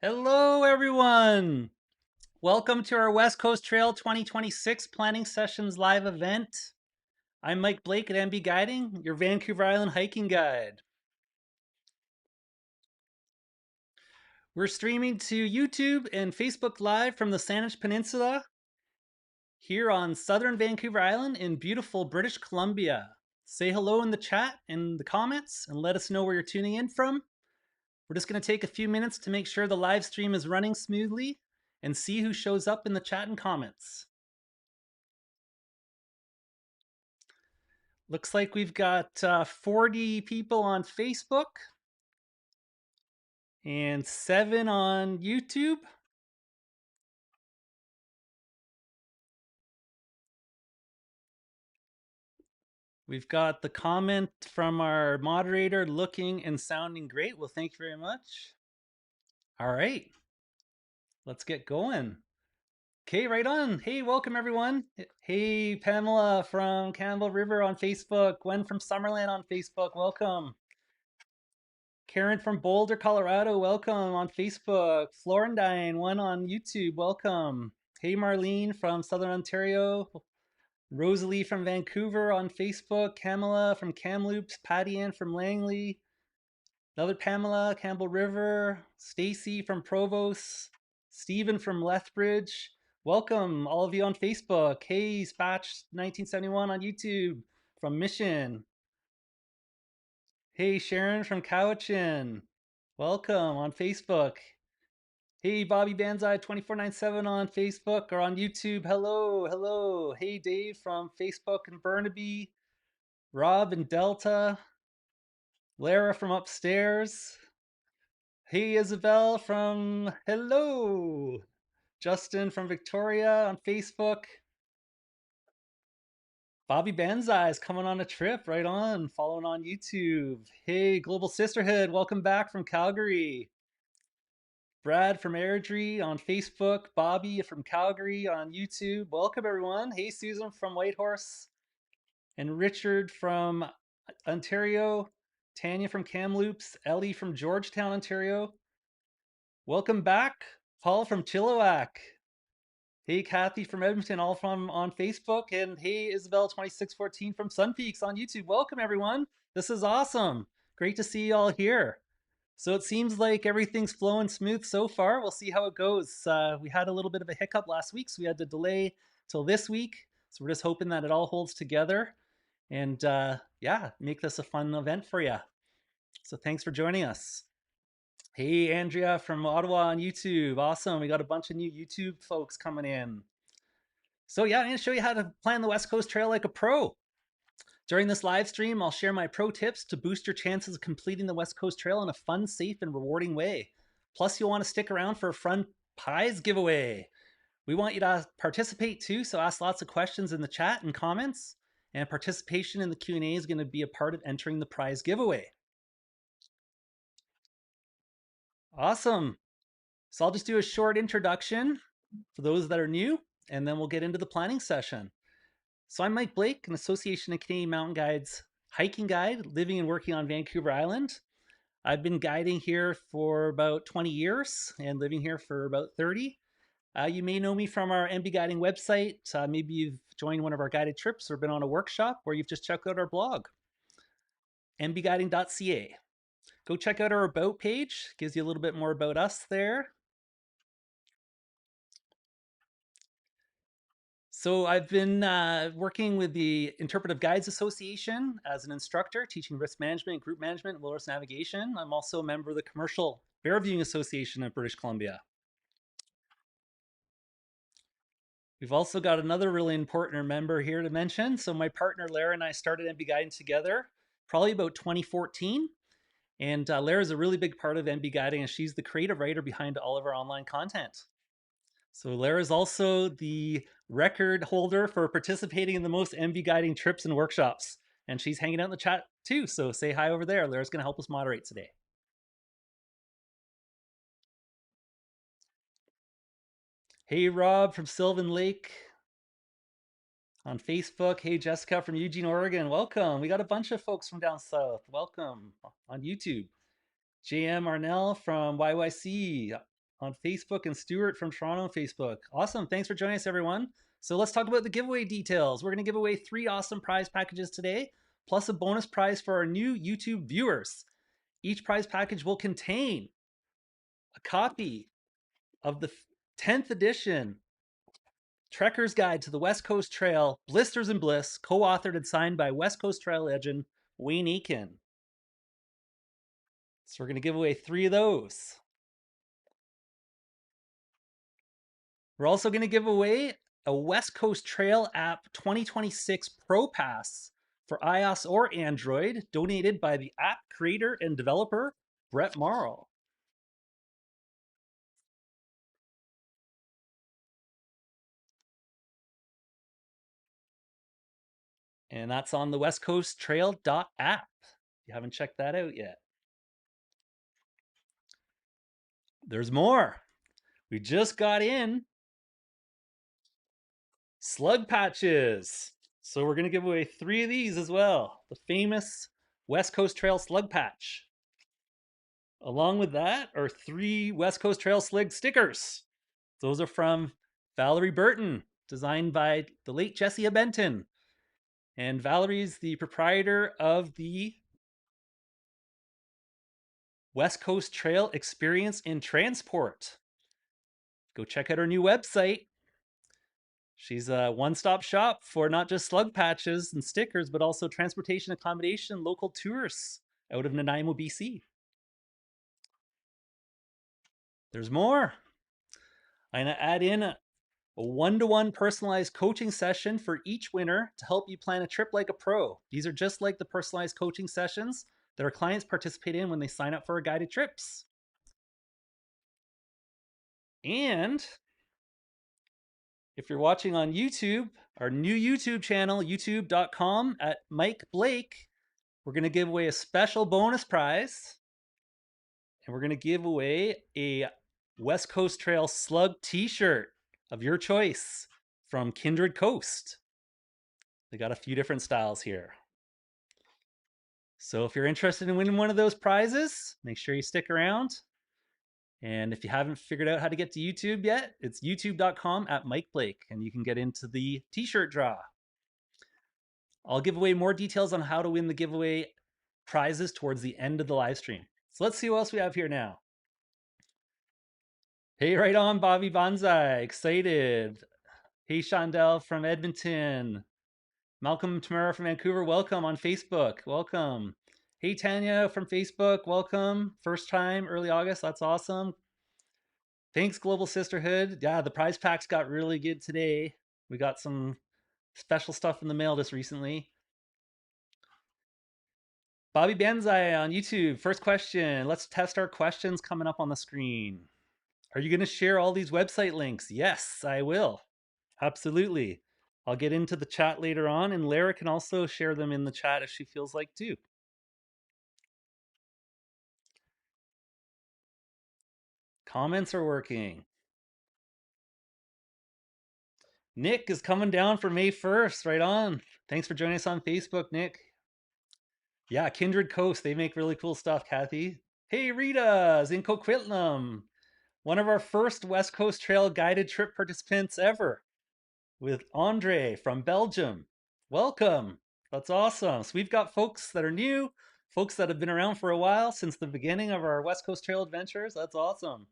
Hello, everyone. Welcome to our West Coast Trail 2026 Planning Sessions live event. I'm Mike Blake at MB Guiding, your Vancouver Island hiking guide. We're streaming to YouTube and Facebook Live from the Saanich Peninsula here on southern Vancouver Island in beautiful British Columbia. Say hello in the chat and the comments and let us know where you're tuning in from. We're just going to take a few minutes to make sure the live stream is running smoothly and see who shows up in the chat and comments. Looks like we've got 40 people on Facebook and 7 on YouTube. We've got the comment from our moderator looking and sounding great. Well, thank you very much. All right, let's get going. Okay, right on. Hey, welcome everyone. Hey, Pamela from Campbell River on Facebook. Gwen from Summerland on Facebook. Welcome. Karen from Boulder, Colorado, welcome on Facebook. Florentine, one on YouTube, welcome. Hey, Marlene from Southern Ontario. Rosalie from Vancouver on Facebook. Kamala from Kamloops. Patty Ann from Langley. Another Pamela, Campbell River. Stacy from Provost. Stephen from Lethbridge. Welcome, all of you on Facebook. Hey, Spatch 1971 on YouTube from Mission. Hey, Sharon from Cowichan. Welcome on Facebook. Hey, Bobby Banzai 2497 on Facebook or on YouTube. Hello, hello. Hey, Dave from Facebook and Burnaby. Rob and Delta. Lara from upstairs. Hey, Isabel from hello. Justin from Victoria on Facebook. Bobby Banzai is coming on a trip right on, following on YouTube. Hey, Global Sisterhood, welcome back from Calgary. Brad from Airdrie on Facebook, Bobby from Calgary on YouTube. Welcome, everyone. Hey, Susan from Whitehorse, and Richard from Ontario, Tanya from Kamloops, Ellie from Georgetown, Ontario. Welcome back, Paul from Chilliwack. Hey, Kathy from Edmonton, all from on Facebook, and hey, Isabel2614 from Sun Peaks on YouTube. Welcome, everyone. This is awesome. Great to see you all here. So it seems like everything's flowing smooth so far. We'll see how it goes. We had a little bit of a hiccup last week, so we had to delay till this week. So we're just hoping that it all holds together and yeah, make this a fun event for you. So thanks for joining us. Hey, Andrea from Ottawa on YouTube. Awesome. We got a bunch of new YouTube folks coming in. So yeah, I'm going to show you how to plan the West Coast Trail like a pro. During this live stream, I'll share my pro tips to boost your chances of completing the West Coast Trail in a fun, safe, and rewarding way. Plus, you'll want to stick around for a fun prize giveaway. We want you to participate too, so ask lots of questions in the chat and comments. And participation in the Q&A is going to be a part of entering the prize giveaway. Awesome. So I'll just do a short introduction for those that are new, and then we'll get into the planning session. So I'm Mike Blake, an Association of Canadian Mountain Guides hiking guide living and working on Vancouver Island. I've been guiding here for about 20 years and living here for about 30. You may know me from our MB Guiding website. Maybe you've joined one of our guided trips or been on a workshop, or you've just checked out our blog, mbguiding.ca. Go check out our About page. Gives you a little bit more about us there. So I've been working with the Interpretive Guides Association as an instructor, teaching risk management, group management, and wilderness navigation. I'm also a member of the Commercial Bear Viewing Association of British Columbia. We've also got another really important member here to mention. So my partner Lara and I started MB Guiding together probably about 2014. And Lara is a really big part of MB Guiding, and she's the creative writer behind all of our online content. So Lara is also the record holder for participating in the most MV guiding trips and workshops. And she's hanging out in the chat too. So say hi over there. Lara's going to help us moderate today. Hey, Rob from Sylvan Lake on Facebook. Hey, Jessica from Eugene, Oregon. Welcome. We got a bunch of folks from down south. Welcome on YouTube. JM Arnell from YYC. on Facebook and Stuart from Toronto on Facebook. Awesome. Thanks for joining us, everyone. So let's talk about the giveaway details. We're going to give away 3 awesome prize packages today, plus a bonus prize for our new YouTube viewers. Each prize package will contain a copy of the 10th edition Trekker's Guide to the West Coast Trail, Blisters and Bliss, co-authored and signed by West Coast Trail legend Wayne Aiken. So we're going to give away 3 of those. We're also going to give away a West Coast Trail app 2026 Pro Pass for iOS or Android, donated by the app creator and developer, Brett Morrow. And that's on the West Coast Trail.app. If you haven't checked that out yet. There's more. We just got in slug patches. So we're going to give away 3 of these as well. The famous West Coast Trail slug patch. Along with that are 3 West Coast Trail slug stickers. Those are from Valerie Burton, designed by the late Jessia Benton. And Valerie's the proprietor of the West Coast Trail Experience in Transport. Go check out her new website. She's a one-stop shop for not just slug patches and stickers, but also transportation, accommodation, local tours out of Nanaimo, BC. There's more. I'm going to add in a one-to-one personalized coaching session for each winner to help you plan a trip like a pro. These are just like the personalized coaching sessions that our clients participate in when they sign up for our guided trips. And if you're watching on YouTube, our new YouTube channel, youtube.com at Mike Blake, we're going to give away a special bonus prize. And we're going to give away a West Coast Trail Slug t-shirt of your choice from Kindred Coast. They got a few different styles here. So if you're interested in winning one of those prizes, make sure you stick around. And if you haven't figured out how to get to YouTube yet, it's youtube.com at Mike Blake, and you can get into the t-shirt draw. I'll give away more details on how to win the giveaway prizes towards the end of the live stream. So let's see what else we have here now. Hey, right on, Bobby Bonsai. Excited. Hey, Shondell from Edmonton. Malcolm Tamara from Vancouver. Welcome on Facebook. Welcome. Hey, Tanya from Facebook. Welcome. First time, early August. That's awesome. Thanks, Global Sisterhood. Yeah, the prize packs got really good today. We got some special stuff in the mail just recently. Bobby Banzai on YouTube. First question. Let's test our questions coming up on the screen. Are you going to share all these website links? Yes, I will. Absolutely. I'll get into the chat later on, and Lara can also share them in the chat if she feels like too. Comments are working. Nick is coming down for May 1st. Right on. Thanks for joining us on Facebook, Nick. Yeah, Kindred Coast. They make really cool stuff, Kathy. Hey, Rita's in Coquitlam. One of our first West Coast Trail guided trip participants ever, with Andre from Belgium. Welcome. That's awesome. So we've got folks that are new, folks that have been around for a while since the beginning of our West Coast Trail adventures. That's awesome.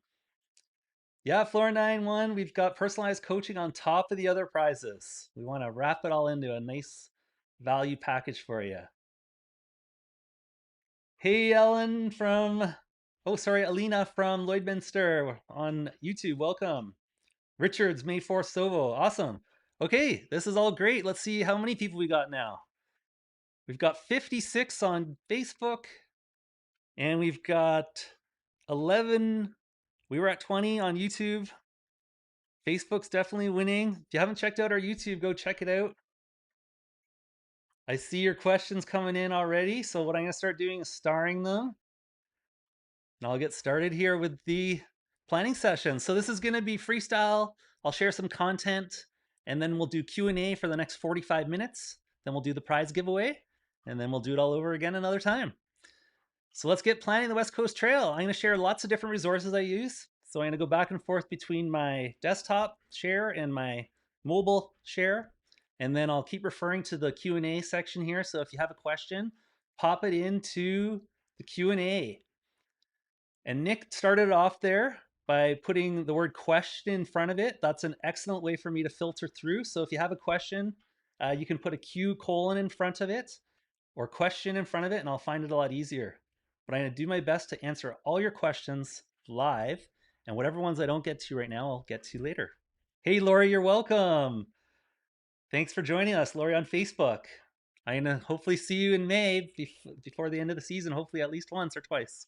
Yeah, Floor 9-1, we've got personalized coaching on top of the other prizes. We want to wrap it all into a nice value package for you. Hey, Ellen from, Alina from Lloydminster on YouTube. Welcome. Richards, May 4th, Sovo. Awesome. Okay, this is all great. Let's see how many people we got now. We've got 56 on Facebook, and we've got 11. We were at 20 on YouTube. Facebook's definitely winning. If you haven't checked out our YouTube, go check it out. I see your questions coming in already, so what I'm going to start doing is starring them. And I'll get started here with the planning session. So this is going to be freestyle. I'll share some content, and then we'll do Q&A for the next 45 minutes. Then we'll do the prize giveaway, and then we'll do it all over again another time. So let's get planning the West Coast Trail. I'm going to share lots of different resources I use. So I'm going to go back and forth between my desktop share and my mobile share. And then I'll keep referring to the Q&A section here. So if you have a question, pop it into the Q&A. And Nick started off there by putting the word question in front of it. That's an excellent way for me to filter through. So if you have a question, you can put a Q colon in front of it or question in front of it, and I'll find it a lot easier. But I'm going to do my best to answer all your questions live, and whatever ones I don't get to right now, I'll get to later. Hey, Lori, you're welcome. Thanks for joining us, Lori, on Facebook. I'm going to hopefully see you in May before the end of the season, hopefully at least once or twice.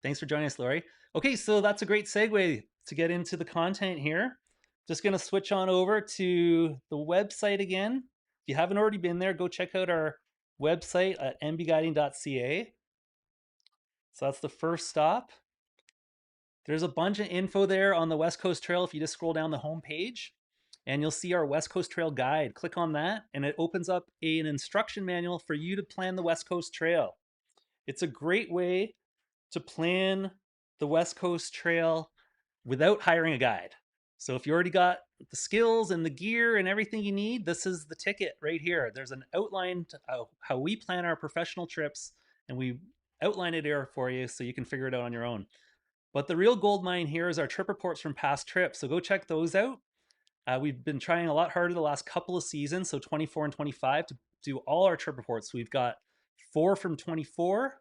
Thanks for joining us, Lori. Okay, so that's a great segue to get into the content here. Just going to switch on over to the website again. If you haven't already been there, go check out our website at mbguiding.ca. So that's the first stop. There's a bunch of info there on the West Coast Trail if you just scroll down the home page, and you'll see our West Coast Trail guide. Click on that, and it opens up an instruction manual for you to plan the West Coast Trail. It's a great way to plan the West Coast Trail without hiring a guide. So if you already got the skills and the gear and everything you need, this is the ticket right here. There's an outline to how we plan our professional trips, and we outline it here for you so you can figure it out on your own. But the real gold mine here is our trip reports from past trips. So go check those out. We've been trying a lot harder the last couple of seasons, so 24 and 25, to do all our trip reports. We've got 4 from 24,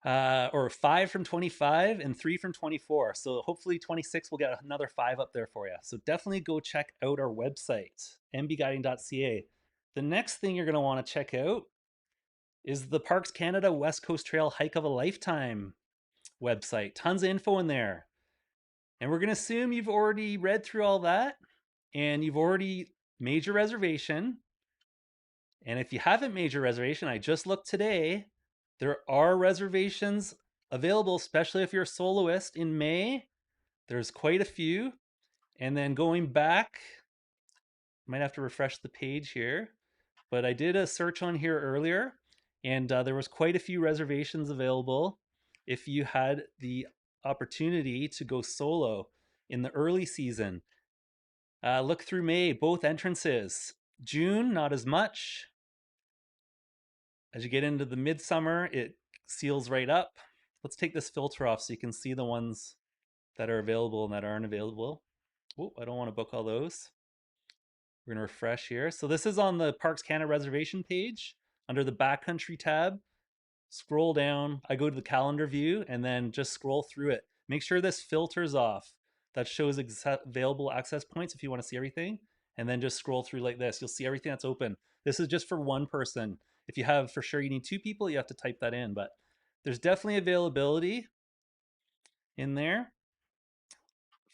or 5 from 25 and 3 from 24. So hopefully 26 will get another 5 up there for you. So definitely go check out our website, mbguiding.ca. The next thing you're going to want to check out is the Parks Canada West Coast Trail Hike of a Lifetime website. Tons of info in there. And we're going to assume you've already read through all that and you've already made your reservation. And if you haven't made your reservation, I just looked today, there are reservations available, especially if you're a soloist in May. There's quite a few. And then going back, might have to refresh the page here, but I did a search on here earlier, and there was quite a few reservations available if you had the opportunity to go solo in the early season. Look through May, both entrances. June, not as much. As you get into the midsummer, it seals right up. Let's take this filter off so you can see the ones that are available and that aren't available. Oh, I don't want to book all those. We're going to refresh here. So this is on the Parks Canada reservation page under the backcountry tab. Scroll down. I go to the calendar view and then just scroll through it. Make sure this filters off. That shows available access points if you want to see everything. And then just scroll through like this. You'll see everything that's open. This is just for one person. If you have for sure you need 2 people, you have to type that in. But there's definitely availability in there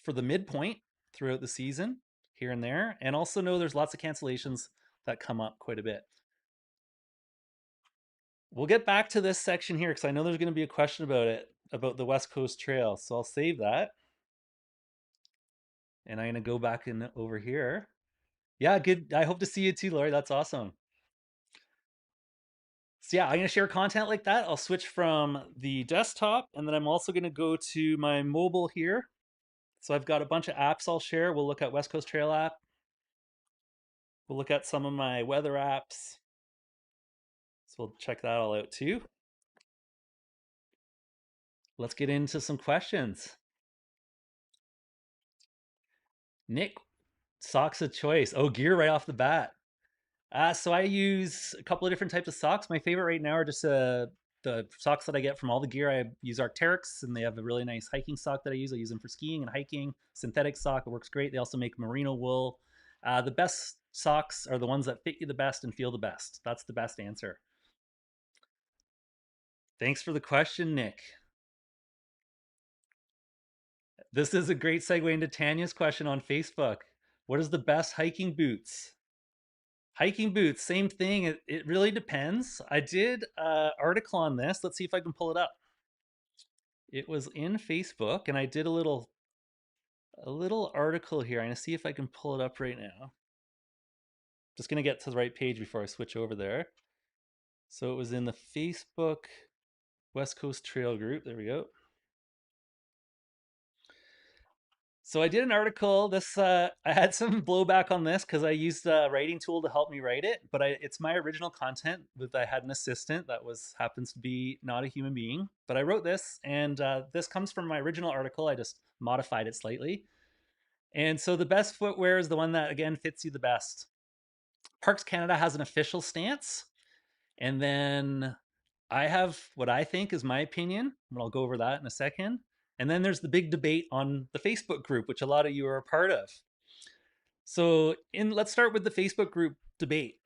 for the midpoint throughout the season here and there. And also know there's lots of cancellations that come up quite a bit. We'll get back to this section here because I know there's going to be a question about it, about the West Coast Trail. So I'll save that. And I'm going to go back in over here. Yeah, good. I hope to see you too, Lori. That's awesome. So yeah, I'm going to share content like that. I'll switch from the desktop, and then I'm also going to go to my mobile here. So I've got a bunch of apps I'll share. We'll look at West Coast Trail app. We'll look at some of my weather apps. So we'll check that all out too. Let's get into some questions. Nick, socks of choice. Oh, gear right off the bat. So I use a couple of different types of socks. My favorite right now are just the socks that I get from all the gear. I use Arc'teryx, and they have a really nice hiking sock that I use. I use them for skiing and hiking. Synthetic sock, it works great. They also make merino wool. The best socks are the ones that fit you the best and feel the best. That's the best answer. Thanks for the question, Nick. This is a great segue into Tanya's question on Facebook. What is the best hiking boots? Hiking boots, same thing. It really depends. I did an article on this. Let's see if I can pull it up. It was in Facebook, and I did a little article here. I'm gonna see if I can pull it up right now. Just gonna get to the right page before I switch over there. So it was in the Facebook West Coast Trail group. There we go. So I did an article. I had some blowback on this because I used a writing tool to help me write it, but it's my original content. With I had an assistant that was happens to be not a human being, but I wrote this, and this comes from my original article. I just modified it slightly, and so the best footwear is the one that again fits you the best. Parks Canada has an official stance, and then I have what I think is my opinion, and I'll go over that in a second. And then there's the big debate on the Facebook group, which a lot of you are a part of. So, let's start with the Facebook group debate.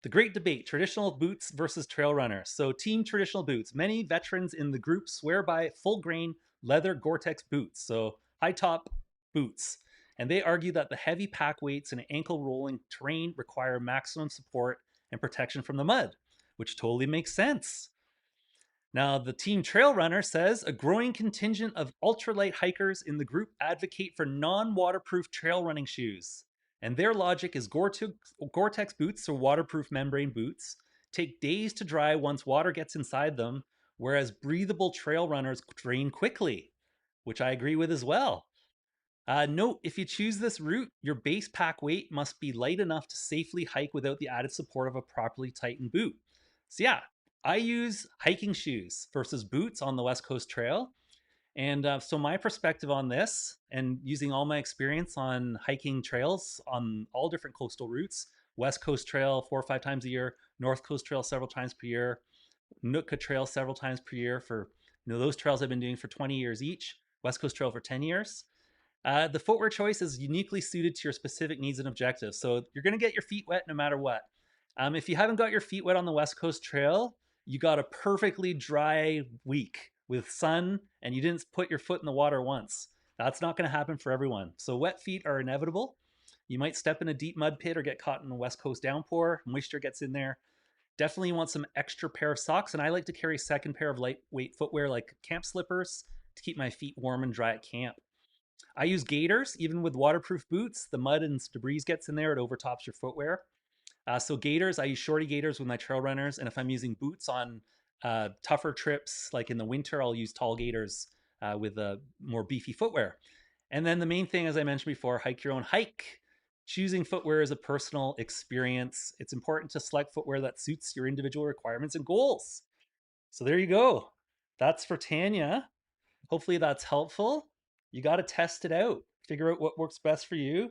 The great debate, traditional boots versus trail runners. So, team traditional boots. Many veterans in the group swear by full grain leather Gore-Tex boots, so high top boots. And they argue that the heavy pack weights and ankle rolling terrain require maximum support and protection from the mud, which totally makes sense. Now, the team trail runner says a growing contingent of ultralight hikers in the group advocate for non waterproof trail running shoes. And their logic is Gore Tex boots or waterproof membrane boots take days to dry once water gets inside them, whereas breathable trail runners drain quickly, which I agree with as well. Note, if you choose this route, your base pack weight must be light enough to safely hike without the added support of a properly tightened boot. So, yeah, I use hiking shoes versus boots on the West Coast Trail. And so, my perspective on this, and using all my experience on hiking trails on all different coastal routes, West Coast Trail 4 or 5 times a year, North Coast Trail several times per year, Nootka Trail several times per year for those trails I've been doing for 20 years each, West Coast Trail for 10 years. The footwear choice is uniquely suited to your specific needs and objectives. So you're going to get your feet wet no matter what. If you haven't got your feet wet on the West Coast Trail, you got a perfectly dry week with sun and you didn't put your foot in the water once. That's not going to happen for everyone. So wet feet are inevitable. You might step in a deep mud pit or get caught in a West Coast downpour. Moisture gets in there. Definitely want some extra pair of socks. And I like to carry a second pair of lightweight footwear like camp slippers to keep my feet warm and dry at camp. I use gaiters, even with waterproof boots. The mud and debris gets in there, it overtops your footwear. So gaiters, I use shorty gaiters with my trail runners, and if I'm using boots on tougher trips, like in the winter, I'll use tall gaiters with more beefy footwear. And then the main thing, as I mentioned before, hike your own hike. Choosing footwear is a personal experience. It's important to select footwear that suits your individual requirements and goals. So there you go. That's for Tanya. Hopefully that's helpful. You got to test it out, figure out what works best for you,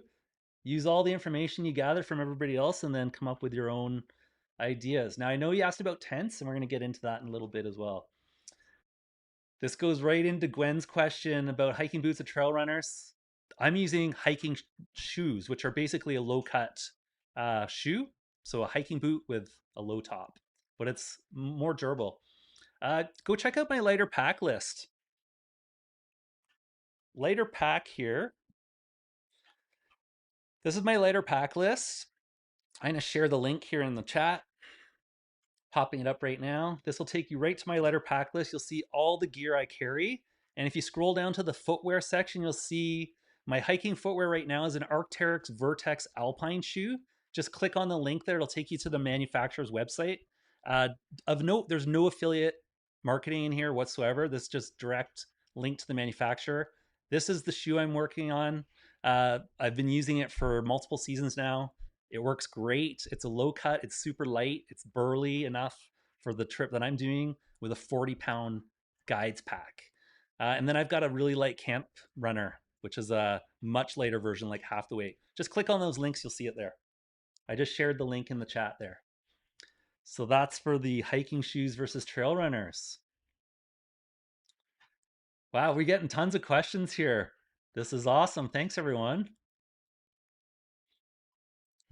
use all the information you gather from everybody else, and then come up with your own ideas. Now, I know you asked about tents, and we're going to get into that in a little bit as well. This goes right into Gwen's question about hiking boots and trail runners. I'm using hiking shoes, which are basically a low cut shoe. So a hiking boot with a low top, but it's more durable. Go check out my lighter pack list. Lighter pack here. This is my lighter pack list. I'm going to share the link here in the chat, popping it up right now. This will take you right to my lighter pack list. You'll see all the gear I carry. And if you scroll down to the footwear section, you'll see my hiking footwear right now is an Arc'teryx Vertex Alpine shoe. Just click on the link there. It'll take you to the manufacturer's website. Uh, of note, there's no affiliate marketing in here whatsoever. This is just direct link to the manufacturer. This is the shoe I'm working on. I've been using it for multiple seasons now. It works great. It's a low cut. It's super light. It's burly enough for the trip that I'm doing with a 40-pound guides pack. And then I've got a really light camp runner, which is a much lighter version, like half the weight. Just click on those links. You'll see it there. I just shared the link in the chat there. So that's for the hiking shoes versus trail runners. Wow, we're getting tons of questions here. This is awesome. Thanks, everyone.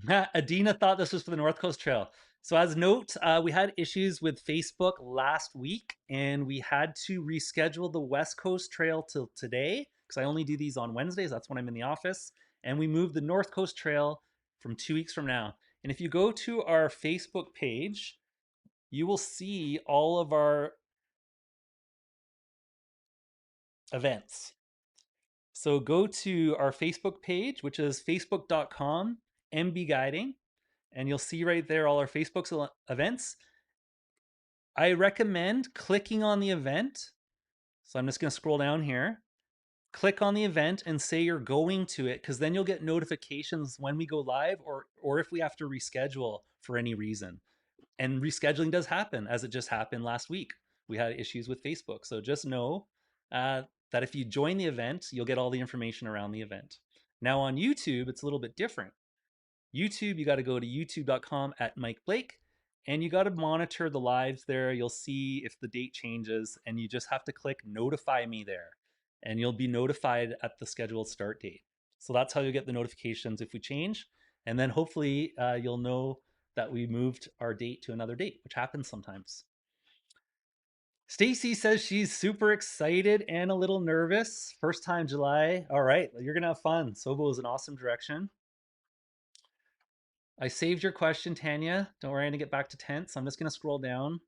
Adina thought this was for the North Coast Trail. So, as note, we had issues with Facebook last week, and we had to reschedule the West Coast Trail till today because I only do these on Wednesdays. That's when I'm in the office. And we moved the North Coast Trail from 2 weeks from now. And if you go to our Facebook page, you will see all of our events. So, go to our Facebook page, which is facebook.com MB Guiding, and you'll see right there all our Facebook events. I recommend clicking on the event. So I'm just going to scroll down here. click on the event and say you're going to it, because then you'll get notifications when we go live, or if we have to reschedule for any reason. And rescheduling does happen, as it just happened last week. We had issues with Facebook. So just know uh, that if you join the event, you'll get all the information around the event. Now on YouTube, it's a little bit different. YouTube, you got to go to youtube.com at Mike Blake, and you got to monitor the lives there. You'll see if the date changes, and you just have to click notify me there, and you'll be notified at the scheduled start date. So that's how you get the notifications if we change. And then hopefully you'll know that we moved our date to another date, which happens sometimes. Stacy says she's super excited and a little nervous. First time July. All right, you're gonna have fun. Sobo is an awesome direction. I saved your question, Tanya. Don't worry, I'm gonna get back to tent. So I'm just gonna scroll down.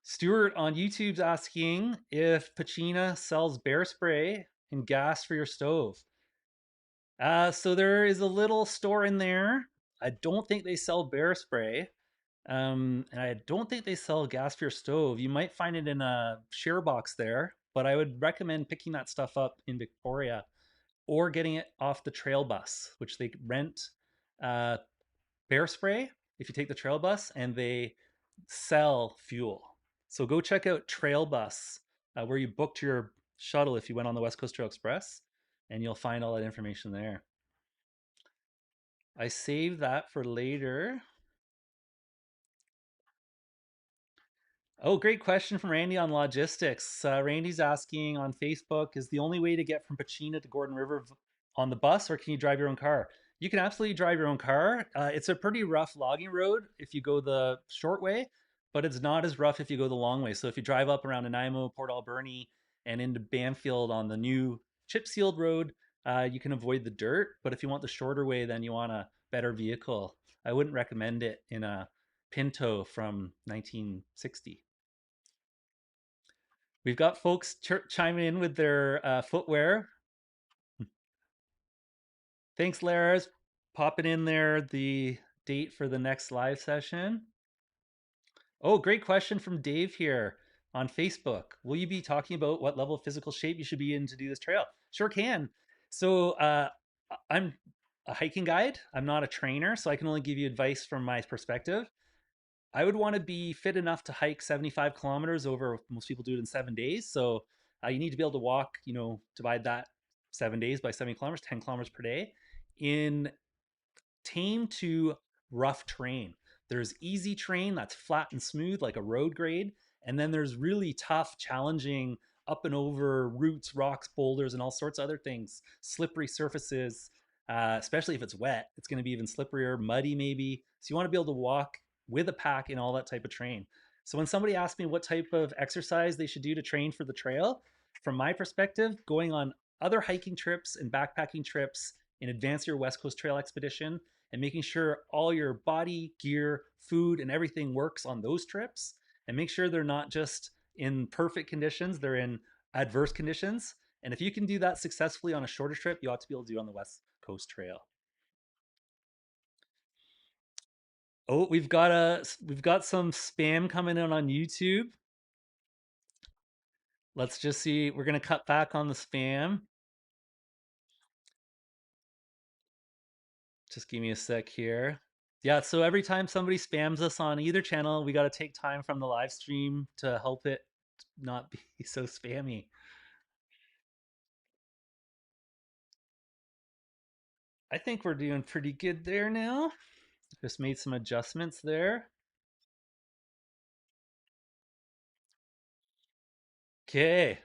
Stuart on YouTube's asking if Pacina sells bear spray and gas for your stove. So there is a little store in there. I don't think they sell bear spray. And I don't think they sell gas for your stove. You might find it in a share box there, but I would recommend picking that stuff up in Victoria or getting it off the trail bus, which they rent uh, bear spray if you take the trail bus, and they sell fuel. So go check out Trail Bus, where you booked your shuttle if you went on the West Coast Trail Express, and you'll find all that information there. I saved that for later. Oh, great question from Randy on logistics. Randy's asking on Facebook, is the only way to get from Pacina to Gordon River on the bus, or can you drive your own car? You can absolutely drive your own car. It's a pretty rough logging road if you go the short way, but it's not as rough if you go the long way. So if you drive up around Nanaimo, Port Alberni, and into Banfield on the new chip sealed road, you can avoid the dirt. But if you want the shorter way, then you want a better vehicle. I wouldn't recommend it in a Pinto from 1960. We've got folks chiming in with their footwear. Thanks, Lara's popping in there the date for the next live session. Oh, great question from Dave here on Facebook. Will you be talking about what level of physical shape you should be in to do this trail? Sure can. So I'm a hiking guide. I'm not a trainer, so I can only give you advice from my perspective. I would want to be fit enough to hike 75 kilometers over. Most people do it in 7 days. So you need to be able to walk, divide that 7 days by 70 kilometers, 10 kilometers per day in tame to rough terrain. There's easy terrain that's flat and smooth, like a road grade. And then there's really tough, challenging up and over roots, rocks, boulders, and all sorts of other things, slippery surfaces. Especially if it's wet, it's going to be even slipperier, muddy maybe. So you want to be able to walk with a pack in all that type of terrain. So when somebody asks me what type of exercise they should do to train for the trail, from my perspective, going on other hiking trips and backpacking trips in advance of your West Coast Trail expedition and making sure all your body, gear, food, and everything works on those trips, and make sure they're not just in perfect conditions, they're in adverse conditions. And if you can do that successfully on a shorter trip, you ought to be able to do it on the West Coast Trail. Oh, we've got some spam coming in on YouTube. Let's just see. We're gonna cut back on the spam. Just give me a sec here. Yeah, so every time somebody spams us on either channel, we got to take time from the live stream to help it not be so spammy. I think we're doing pretty good there now. Just made some adjustments there. Okay.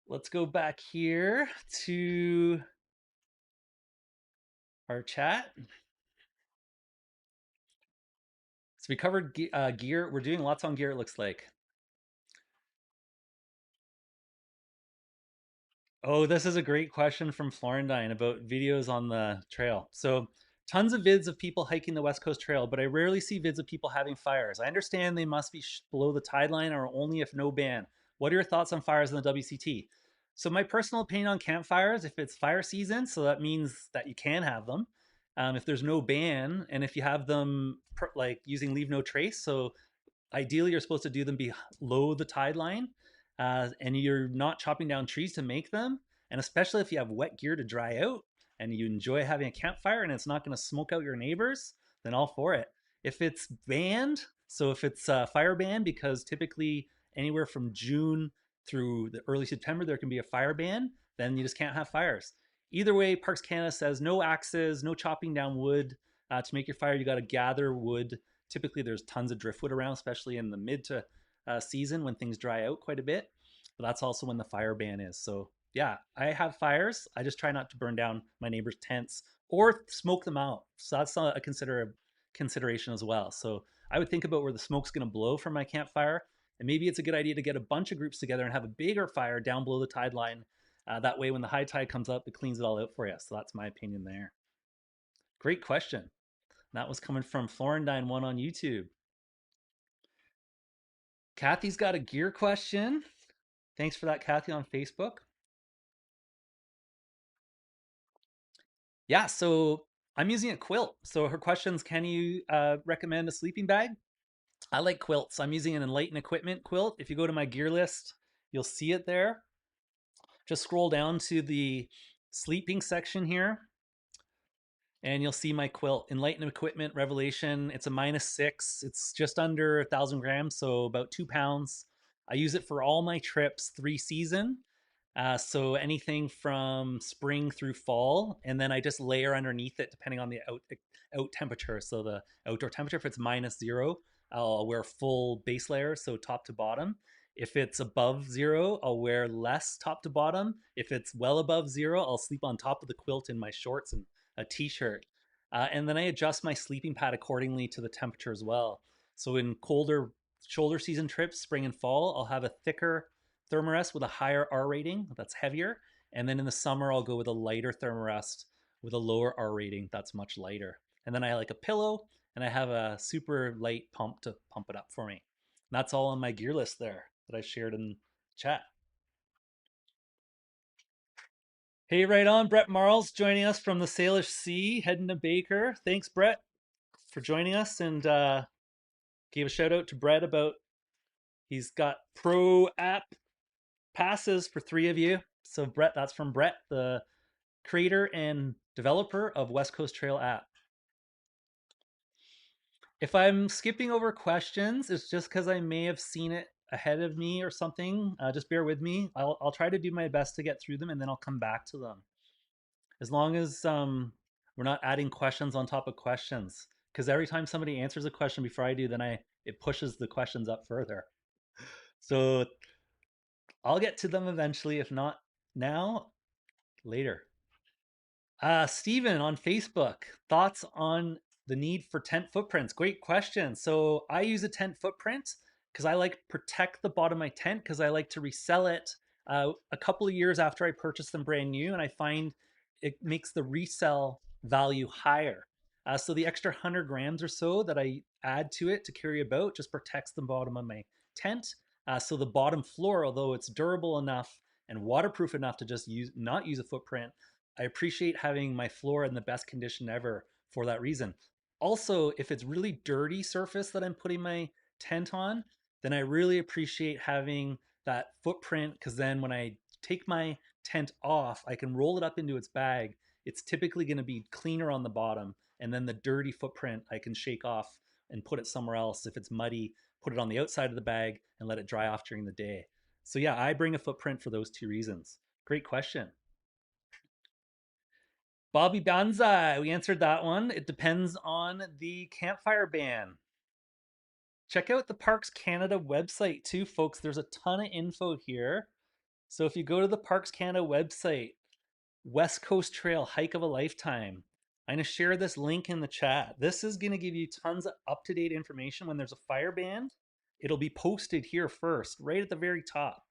Let's go back here to our chat. So we covered gear. We're doing lots on gear, it looks like. Oh, this is a great question from Florentine about videos on the trail. So, tons of vids of people hiking the West Coast Trail, but I rarely see vids of people having fires. I understand they must be below the tide line or only if no ban. What are your thoughts on fires in the WCT? So, my personal opinion on campfires, if it's fire season, so that means that you can have them. If there's no ban, and if you have them like using leave no trace, so ideally you're supposed to do them below the tide line. and you're not chopping down trees to make them, and especially if you have wet gear to dry out and you enjoy having a campfire and it's not going to smoke out your neighbors, then all for it. If it's banned, so if it's fire ban, because typically anywhere from June through the early September there can be a fire ban, then you just can't have fires. Either way, Parks Canada says no axes, no chopping down wood. To make your fire, you got to gather wood. Typically, there's tons of driftwood around, especially in the mid to season when things dry out quite a bit. But that's also when the fire ban is. So yeah, I have fires. I just try not to burn down my neighbors' tents or smoke them out. So that's a consideration as well. So I would think about where the smoke's going to blow from my campfire, and maybe it's a good idea to get a bunch of groups together and have a bigger fire down below the tide line. That way, when the high tide comes up, it cleans it all out for you. So that's my opinion there. Great question. That was coming from Florentine1 on YouTube. Kathy's got a gear question. Thanks for that, Kathy, on Facebook. Yeah, so I'm using a quilt. So her questions: can you recommend a sleeping bag? I like quilts. I'm using an Enlighten Equipment quilt. If you go to my gear list, you'll see it there. Just scroll down to the sleeping section here, and you'll see my quilt. Enlighten Equipment Revelation. It's a -6. It's just under 1,000 grams, so about 2 pounds. I use it for all my trips, 3 season. So anything from spring through fall, and then I just layer underneath it depending on the out temperature. So the outdoor temperature, if it's -0, I'll wear full base layer, so top to bottom. If it's above 0, I'll wear less top to bottom. If it's well above 0, I'll sleep on top of the quilt in my shorts and a t-shirt. And then I adjust my sleeping pad accordingly to the temperature as well. So in colder shoulder season trips, spring and fall, I'll have a thicker thermarest with a higher R rating that's heavier. And then in the summer, I'll go with a lighter thermarest with a lower R rating that's much lighter. And then I like a pillow, and I have a super light pump to pump it up for me. And that's all on my gear list there that I shared in chat. Hey, right on. Brett Marles joining us from the Salish Sea, heading to Baker. Thanks, Brett, for joining us, and gave a shout out to Brett about he's got pro app passes for 3 of you. So, Brett, that's from Brett, the creator and developer of West Coast Trail app. If I'm skipping over questions, it's just because I may have seen it ahead of me or something. Just bear with me. I'll try to do my best to get through them, and then I'll come back to them. As long as we're not adding questions on top of questions, because every time somebody answers a question before I do, then it pushes the questions up further. So I'll get to them eventually. If not now, later. Steven on Facebook, thoughts on the need for tent footprints? Great question. So I use a tent footprint because I like protect the bottom of my tent because I like to resell it a couple of years after I purchase them brand new, and I find it makes the resell value higher. So the extra 100 grams or so that I add to it to carry about just protects the bottom of my tent. So the bottom floor, although it's durable enough and waterproof enough to just not use a footprint, I appreciate having my floor in the best condition ever for that reason. Also, if it's really dirty surface that I'm putting my tent on, then I really appreciate having that footprint because then when I take my tent off, I can roll it up into its bag. It's typically going to be cleaner on the bottom, and then the dirty footprint I can shake off and put it somewhere else. If it's muddy, put it on the outside of the bag and let it dry off during the day. So yeah, I bring a footprint for those two reasons. Great question. Bobby Banzai, we answered that one. It depends on the campfire ban. Check out the Parks Canada website too, folks. There's a ton of info here. So if you go to the Parks Canada website, West Coast Trail Hike of a Lifetime, I'm going to share this link in the chat. This is going to give you tons of up to date information when there's a fire ban. It'll be posted here first, right at the very top.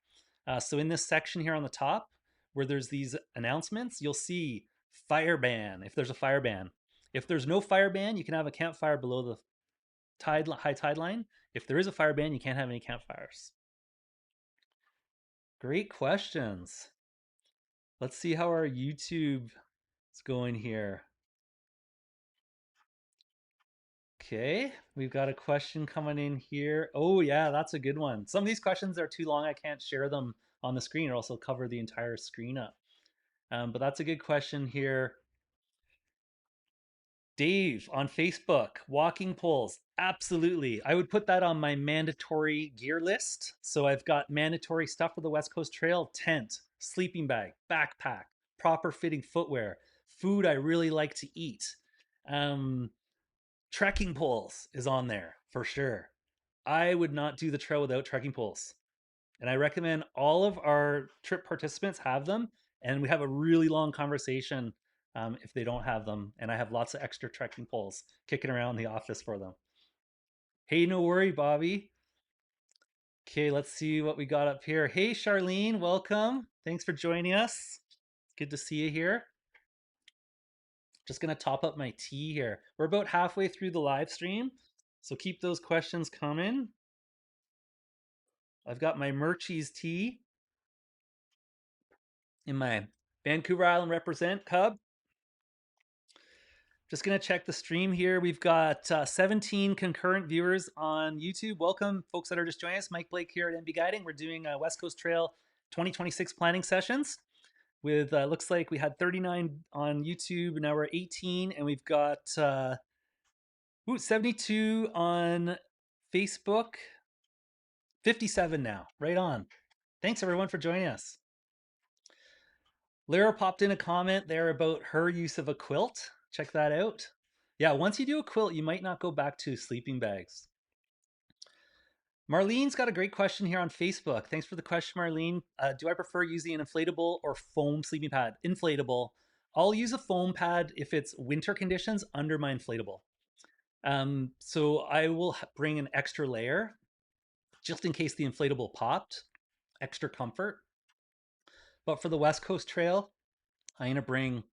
So in this section here on the top, where there's these announcements, you'll see fire ban if there's a fire ban. If there's no fire ban, you can have a campfire below the high tide line. If there is a fire ban, you can't have any campfires. Great questions. Let's see how our YouTube is going here. Okay, we've got a question coming in here. Oh, yeah, that's a good one. Some of these questions are too long. I can't share them on the screen or else I'll cover the entire screen up. But that's a good question here. Dave on Facebook, walking poles. Absolutely. I would put that on my mandatory gear list. So I've got mandatory stuff for the West Coast Trail: tent, sleeping bag, backpack, proper fitting footwear, food I really like to eat. Um, Trekking poles is on there for sure. I would not do the trail without trekking poles. And I recommend all of our trip participants have them. And we have a really long conversation if they don't have them. And I have lots of extra trekking poles kicking around the office for them. Hey, no worry, Bobby. Okay, let's see what we got up here. Hey, Charlene, welcome. Thanks for joining us. Good to see you here. Just going to top up my tea here. We're about halfway through the live stream, so keep those questions coming. I've got my Murchie's tea in my Vancouver Island Represent Cub. Just going to check the stream here. We've got 17 concurrent viewers on YouTube. Welcome, folks that are just joining us. Mike Blake here at MB Guiding. We're doing West Coast Trail 2026 planning sessions with, looks like we had 39 on YouTube, and now we're 18, and we've got 72 on Facebook, 57 now. Right on. Thanks, everyone, for joining us. Lyra popped in a comment there about her use of a quilt. Check that out. Yeah, once you do a quilt, you might not go back to sleeping bags. Marlene's got a great question here on Facebook. Thanks for the question, Marlene. Do I prefer using an inflatable or foam sleeping pad? Inflatable. I'll use a foam pad if it's winter conditions under my inflatable. So I will bring an extra layer just in case the inflatable popped. Extra comfort. But for the West Coast Trail, I'm gonna bring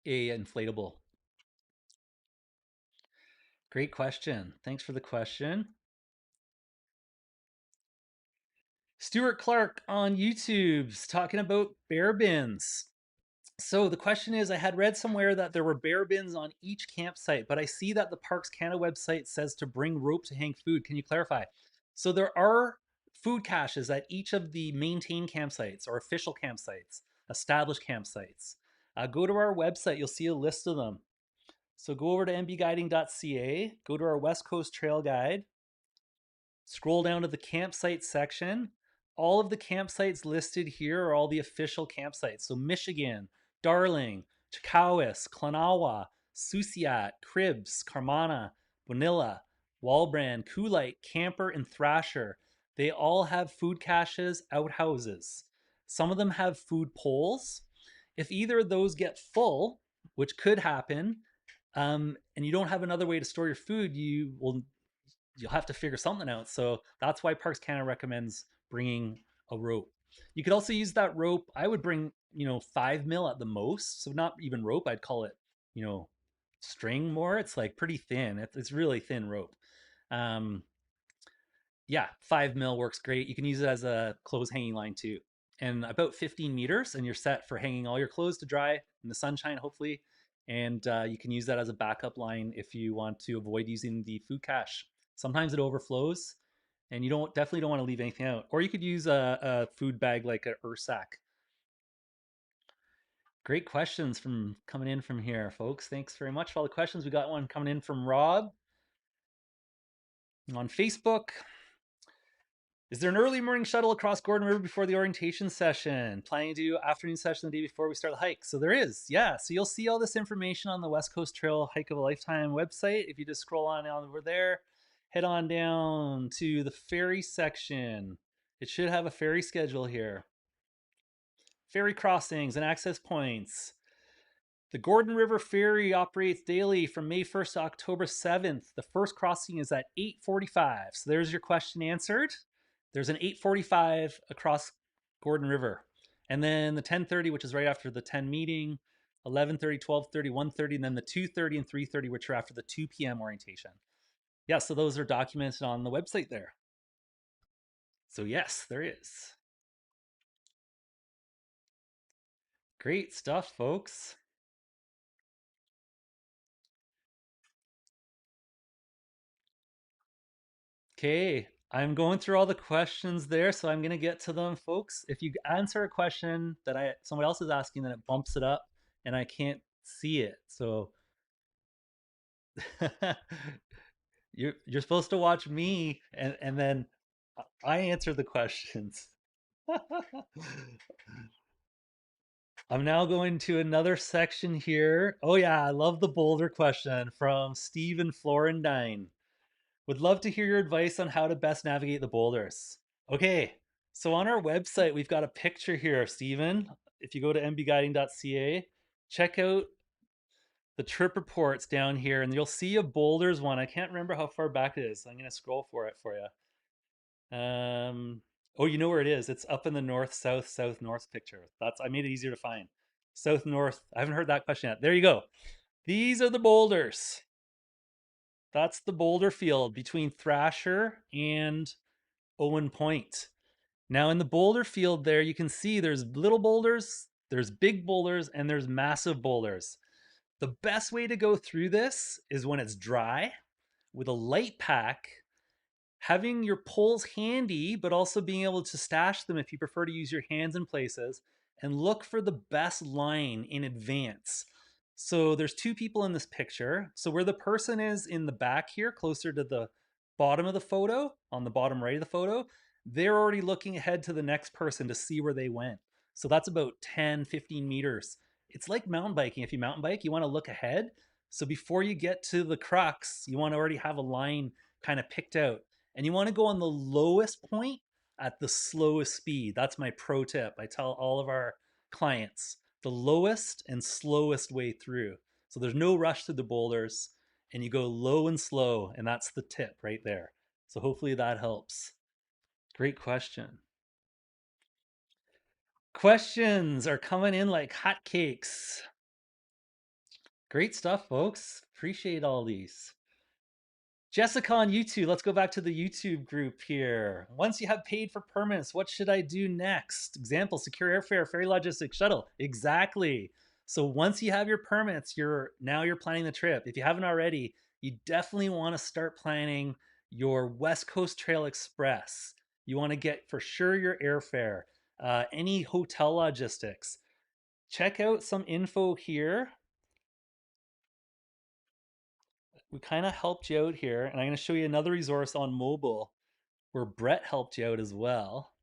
a inflatable. Great question. Thanks for the question. Stuart Clark on YouTube's talking about bear bins. So the question is, I had read somewhere that there were bear bins on each campsite, but I see that the Parks Canada website says to bring rope to hang food. Can you clarify? So there are food caches at each of the maintained campsites or official campsites, established campsites. Go to our website, you'll see a list of them. So go over to mbguiding.ca, go to our West Coast Trail Guide, scroll down to the campsite section. All of the campsites listed here are all the official campsites. So Michigan, Darling, Chakawis, Klanawa, Susiat, Cribs, Carmana, Bonilla, Walbrand, Coolite, Camper, and Thrasher. They all have food caches, outhouses. Some of them have food poles. If either of those get full, which could happen, and you don't have another way to store your food, you'll have to figure something out. So that's why Parks Canada recommends bringing a rope. You could also use that rope. I would bring 5 mil at the most, so not even rope. I'd call it string more. It's like pretty thin. It's really thin rope. Um, yeah, 5 mil works great. You can use it as a clothes hanging line too, and about 15 meters, and you're set for hanging all your clothes to dry in the sunshine, hopefully. And you can use that as a backup line if you want to avoid using the food cache. Sometimes it overflows, and you definitely don't want to leave anything out. Or you could use a food bag like a Ursack. Great questions from coming in from here, folks. Thanks very much for all the questions. We got one coming in from Rob on Facebook. Is there an early morning shuttle across Gordon River before the orientation session? Planning to do afternoon session the day before we start the hike. So there is, yeah. So you'll see all this information on the West Coast Trail Hike of a Lifetime website. If you just scroll on over there, head on down to the ferry section. It should have a ferry schedule here. Ferry crossings and access points. The Gordon River Ferry operates daily from May 1st to October 7th. The first crossing is at 8:45. So there's your question answered. There's an 8:45 across Gordon River. And then the 10:30, which is right after the 10 meeting, 11:30, 12:30, 1:30, and then the 2:30 and 3:30, which are after the 2 p.m. orientation. Yeah, so those are documented on the website there. So yes, there is. Great stuff, folks. Okay, I'm going through all the questions there, so I'm going to get to them, folks. If you answer a question that I somebody else is asking, then it bumps it up, and I can't see it. So you're supposed to watch me, and then I answer the questions. I'm now going to another section here. Oh yeah, I love the boulder question from Stephen Florendine. Would love to hear your advice on how to best navigate the boulders. Okay, so on our website, we've got a picture here, Stephen. If you go to mbguiding.ca, check out the trip reports down here, and you'll see a boulders one. I can't remember how far back it is. I'm going to scroll for it for you. Oh, you know where it is? It's up in the north, south, south, north picture. I made it easier to find. South, north. I haven't heard that question yet. There you go. These are the boulders. That's the boulder field between Thrasher and Owen Point. Now, in the boulder field, there you can see there's little boulders, there's big boulders, and there's massive boulders. The best way to go through this is when it's dry with a light pack, having your poles handy, but also being able to stash them if you prefer to use your hands in places, and look for the best line in advance. So there's two people in this picture. So where the person is in the back here, closer to the bottom of the photo, on the bottom right of the photo, they're already looking ahead to the next person to see where they went. So that's about 10, 15 meters. It's like mountain biking. If you mountain bike, you want to look ahead. So before you get to the crux, you want to already have a line kind of picked out, and you want to go on the lowest point at the slowest speed. That's my pro tip. I tell all of our clients the lowest and slowest way through. So there's no rush to the boulders, and you go low and slow, and that's the tip right there. So hopefully that helps. Great question. Questions are coming in like hotcakes. Great stuff, folks. Appreciate all these. Jessica on YouTube, let's go back to the YouTube group here. Once you have paid for permits, what should I do next? Example, secure airfare, ferry logistics, shuttle. Exactly. So once you have your permits, you're planning the trip. If you haven't already, you definitely want to start planning your West Coast Trail Express. You want to get for sure your airfare, any hotel logistics. Check out some info here. We kind of helped you out here, and I'm going to show you another resource on mobile where Brett helped you out as well.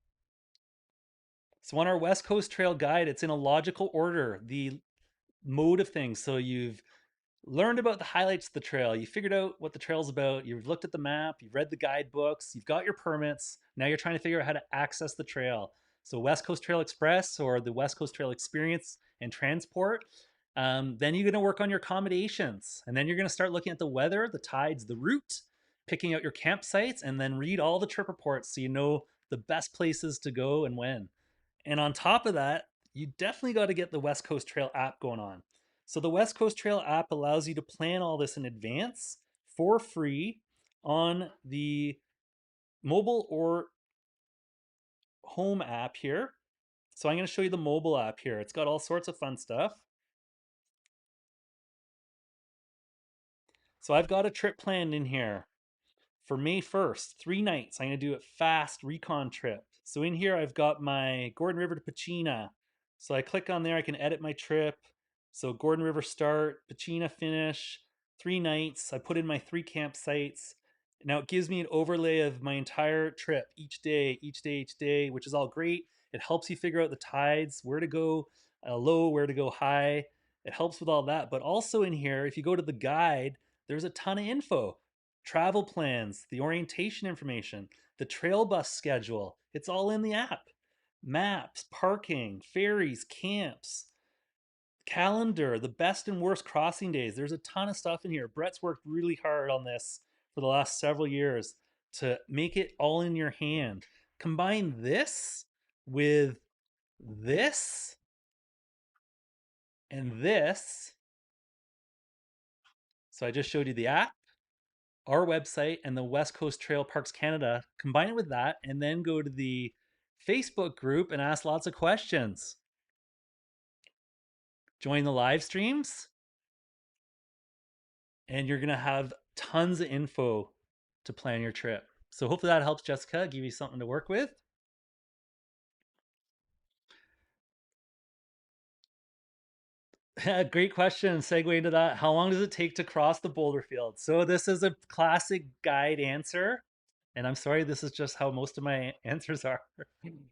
So on our West Coast Trail guide, it's in a logical order, the mode of things. So you've learned about the highlights of the trail, you figured out what the trail's about, you've looked at the map, you've read the guidebooks, you've got your permits. Now you're trying to figure out how to access the trail. So West Coast Trail Express or the West Coast Trail Experience and Transport. Then you're going to work on your accommodations, and then you're going to start looking at the weather, the tides, the route, picking out your campsites, and then read all the trip reports so you know the best places to go and when. And on top of that, you definitely got to get the West Coast Trail app going on. So the West Coast Trail app allows you to plan all this in advance for free on the mobile or home app here. So I'm going to show you the mobile app here. It's got all sorts of fun stuff. So I've got a trip planned in here for May 1st, 3 nights. I'm going to do it fast recon trip. So in here, I've got my Gordon River to Pachina. So I click on there, I can edit my trip. So Gordon River start, Pachina finish, 3 nights. I put in my 3 campsites. Now it gives me an overlay of my entire trip, each day, each day, each day, which is all great. It helps you figure out the tides, where to go low, where to go high. It helps with all that. But also in here, if you go to the guide, there's a ton of info, travel plans, the orientation information, the trail bus schedule. It's all in the app. Maps, parking, ferries, camps, calendar, the best and worst crossing days. There's a ton of stuff in here. Brett's worked really hard on this for the last several years to make it all in your hand. Combine this with this and this. So I just showed you the app, our website, and the West Coast Trail Parks Canada. Combine it with that, and then go to the Facebook group and ask lots of questions. Join the live streams, and you're going to have tons of info to plan your trip. So hopefully that helps, Jessica, give you something to work with. Great question. Segue into that. How long does it take to cross the boulder field? So this is a classic guide answer. And I'm sorry, this is just how most of my answers are.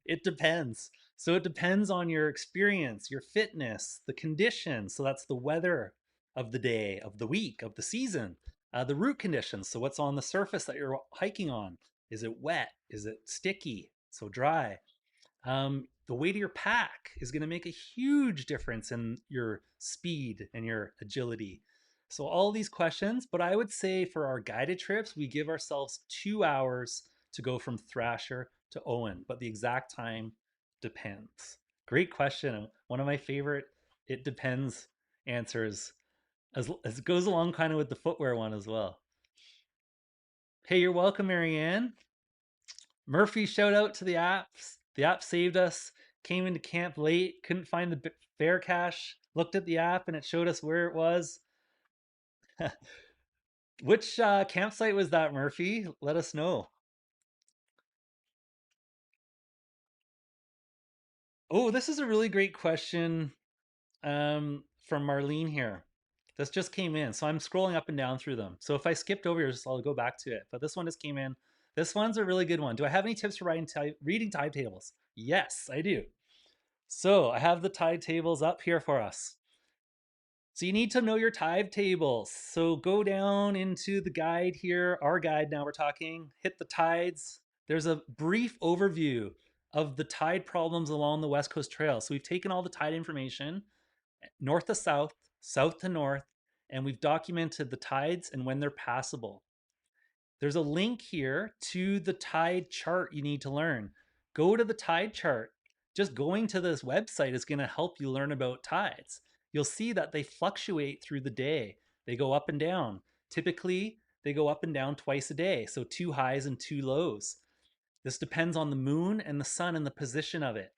It depends. So it depends on your experience, your fitness, the conditions. So that's the weather of the day, of the week, of the season, the route conditions. So what's on the surface that you're hiking on? Is it wet? Is it sticky? So dry. The weight of your pack is going to make a huge difference in your speed and your agility. So, all these questions, but I would say for our guided trips, we give ourselves 2 hours to go from Thrasher to Owen, but the exact time depends. Great question. One of my favorite it depends answers as it goes along kind of with the footwear one as well. Hey, you're welcome, Marianne. Murphy, shout out to the apps. The app saved us. Came into camp late, couldn't find the bear cache. Looked at the app and it showed us where it was. Which campsite was that, Murphy? Let us know. Oh, this is a really great question from Marlene here. This just came in, so I'm scrolling up and down through them. So if I skipped over yours, I'll go back to it. But this one just came in. This one's a really good one. Do I have any tips for reading tide tables? Yes, I do. So I have the tide tables up here for us. So you need to know your tide tables. So go down into the guide here, our guide now we're talking, hit the tides. There's a brief overview of the tide problems along the West Coast Trail. So we've taken all the tide information, north to south, south to north, and we've documented the tides and when they're passable. There's a link here to the tide chart you need to learn. Go to the tide chart. Just going to this website is going to help you learn about tides. You'll see that they fluctuate through the day. They go up and down. Typically, they go up and down twice a day, so 2 highs and 2 lows. This depends on the moon and the sun and the position of it.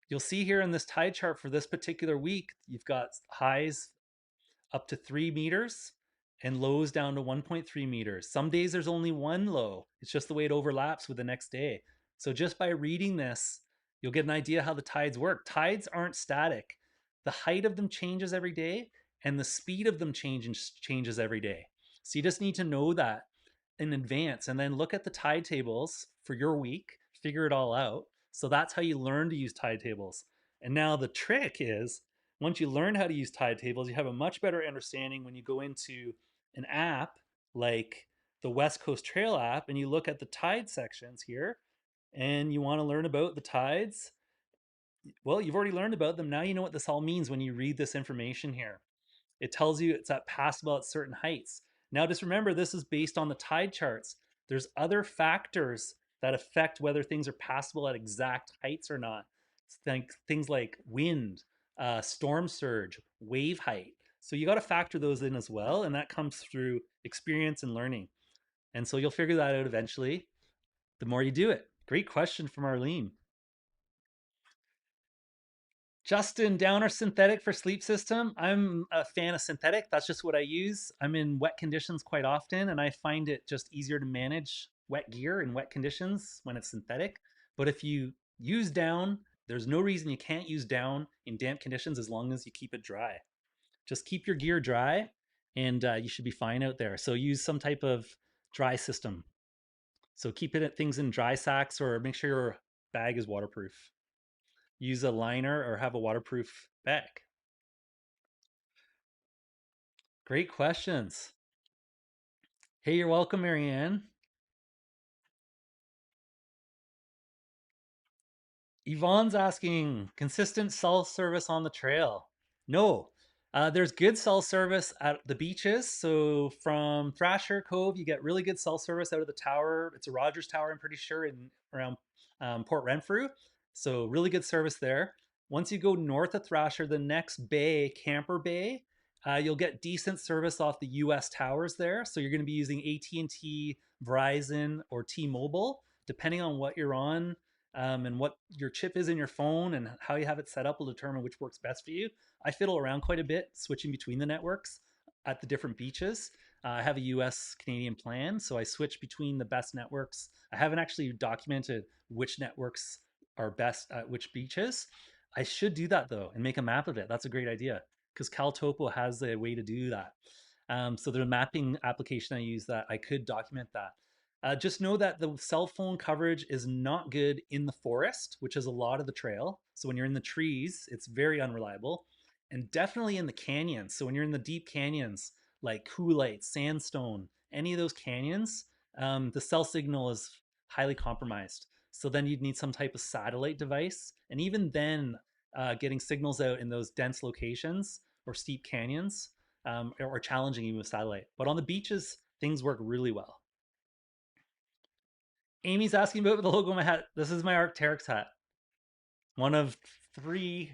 You'll see here in this tide chart for this particular week, you've got highs up to 3 meters and lows down to 1.3 meters. Some days there's only one low. It's just the way it overlaps with the next day. So just by reading this, you'll get an idea how the tides work. Tides aren't static. The height of them changes every day and the speed of them changes every day. So you just need to know that in advance and then look at the tide tables for your week, figure it all out. So that's how you learn to use tide tables. And now the trick is once you learn how to use tide tables, you have a much better understanding when you go into an app like the West Coast Trail app and you look at the tide sections here and you want to learn about the tides. Well, you've already learned about them. Now you know what this all means when you read this information here. It tells you it's at passable at certain heights. Now, just remember, this is based on the tide charts. There's other factors that affect whether things are passable at exact heights or not. Things like wind, storm surge, wave height. So you got to factor those in as well, and that comes through experience and learning. And so you'll figure that out eventually. The more you do it. Great question from Arlene. Justin, down or synthetic for sleep system? I'm a fan of synthetic. That's just what I use. I'm in wet conditions quite often, and I find it just easier to manage wet gear in wet conditions when it's synthetic. But if you use down, there's no reason you can't use down in damp conditions as long as you keep it dry. Just keep your gear dry, and you should be fine out there. So use some type of dry system. So keep things in dry sacks, or make sure your bag is waterproof. Use a liner or have a waterproof bag. Great questions. Hey, you're welcome, Marianne. Yvonne's asking consistent cell service on the trail. No, there's good cell service at the beaches. So from Thrasher Cove, you get really good cell service out of the tower. It's a Rogers Tower, I'm pretty sure, in around Port Renfrew. So really good service there. Once you go north of Thrasher, the next bay, Camper Bay, you'll get decent service off the U.S. towers there. So you're going to be using AT&T, Verizon, or T-Mobile, depending on what you're on and what your chip is in your phone and how you have it set up will determine which works best for you. I fiddle around quite a bit, switching between the networks at the different beaches. I have a US Canadian plan, so I switch between the best networks. I haven't actually documented which networks are best at which beaches. I should do that though and make a map of it. That's a great idea because CalTopo has a way to do that. So there's a mapping application I use that I could document that. Just know that the cell phone coverage is not good in the forest, which is a lot of the trail. So when you're in the trees, it's very unreliable, and definitely in the canyons. So when you're in the deep canyons, like Coolite, Sandstone, any of those canyons, the cell signal is highly compromised. So then you'd need some type of satellite device, and even then, getting signals out in those dense locations or steep canyons or challenging even with satellite. But on the beaches, things work really well. Amy's asking about the logo on my hat. This is my Arcteryx hat. One of three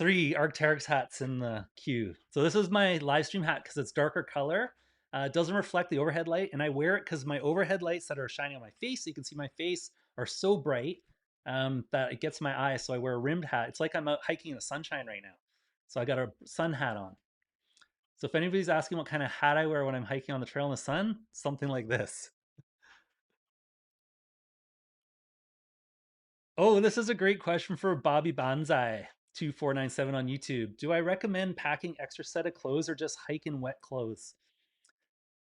Arcteryx hats in the queue. So this is my live stream hat because it's darker color. It doesn't reflect the overhead light, and I wear it because my overhead lights that are shining on my face, so you can see my face, are so bright that it gets my eyes. So I wear a rimmed hat. It's like I'm out hiking in the sunshine right now. So I got a sun hat on. So if anybody's asking what kind of hat I wear when I'm hiking on the trail in the sun, something like this. Oh, this is a great question for Bobby Banzai 2497 on YouTube. Do I recommend packing extra set of clothes or just hike in wet clothes?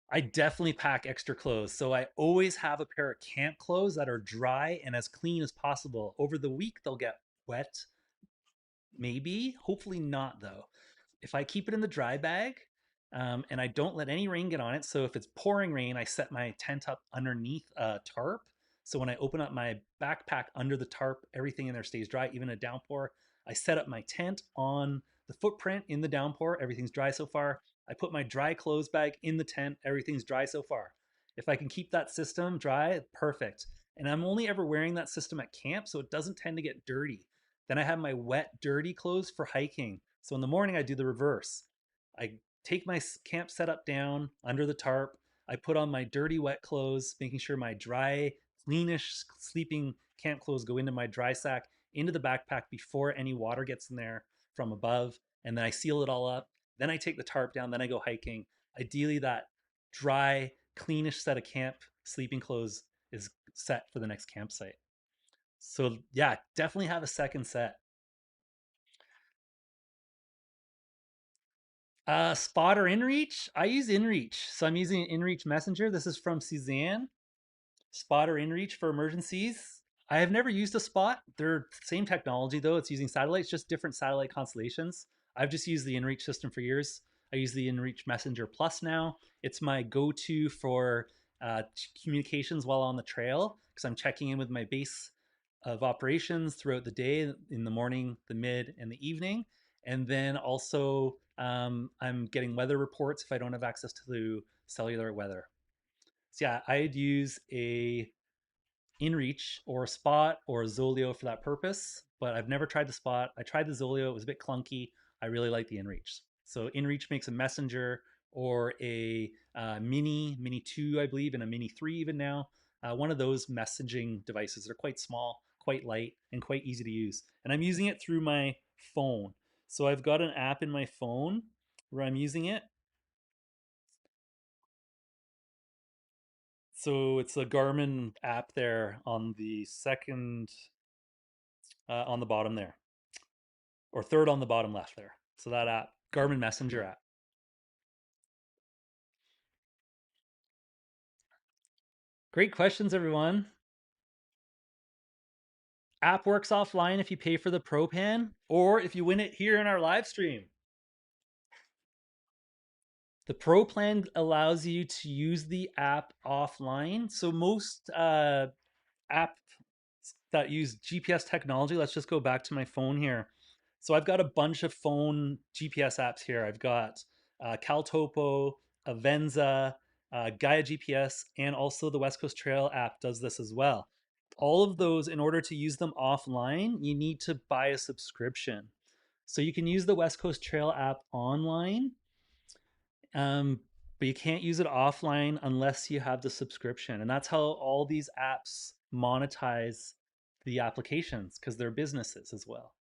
I definitely pack extra clothes. So I always have a pair of camp clothes that are dry and as clean as possible. Over the week, they'll get wet, maybe, hopefully not though. If I keep it in the dry bag and I don't let any rain get on it, so if it's pouring rain, I set my tent up underneath a tarp. So when I open up my backpack under the tarp, everything in there stays dry, even a downpour. I set up my tent on the footprint in the downpour. Everything's dry so far. I put my dry clothes bag in the tent. Everything's dry so far. If I can keep that system dry, perfect. And I'm only ever wearing that system at camp, so it doesn't tend to get dirty. Then I have my wet, dirty clothes for hiking. So in the morning, I do the reverse. I take my camp setup down under the tarp. I put on my dirty, wet clothes, making sure my dry, cleanish sleeping camp clothes go into my dry sack, into the backpack before any water gets in there from above. And then I seal it all up. Then I take the tarp down. Then I go hiking. Ideally, that dry, cleanish set of camp sleeping clothes is set for the next campsite. So yeah, definitely have a second set. Spot or InReach? I use InReach. So I'm using InReach Messenger. This is from Suzanne. Spot or InReach for emergencies. I have never used a Spot. They're the same technology though. It's using satellites, just different satellite constellations. I've just used the InReach system for years. I use the InReach Messenger Plus now. It's my go-to for uh, communications while on the trail because I'm checking in with my base of operations throughout the day in the morning, the mid, and the evening. And then also, I'm getting weather reports if I don't have access to the cellular weather. So yeah, I'd use a InReach or a Spot or a Zoleo for that purpose, but I've never tried the Spot. I tried the Zoleo; it was a bit clunky. I really like the InReach. So InReach makes a messenger or a Mini 2, I believe, and a Mini 3 even now. One of those messaging devices. They're quite small, quite light, and quite easy to use. And I'm using it through my phone. So I've got an app in my phone where I'm using it. So it's a Garmin app there on the second, on the bottom there, or third on the bottom left there. So that app, Garmin Messenger app. Great questions, everyone. App works offline if you pay for the Pro Pan or if you win it here in our live stream. The Pro Plan allows you to use the app offline. So most apps that use GPS technology, let's just go back to my phone here. So I've got a bunch of phone GPS apps here. I've got CalTopo, Avenza, Gaia GPS, and also the West Coast Trail app does this as well. All of those, in order to use them offline, you need to buy a subscription. So you can use the West Coast Trail app online, um, but you can't use it offline unless you have the subscription. And that's how all these apps monetize the applications because they're businesses as well.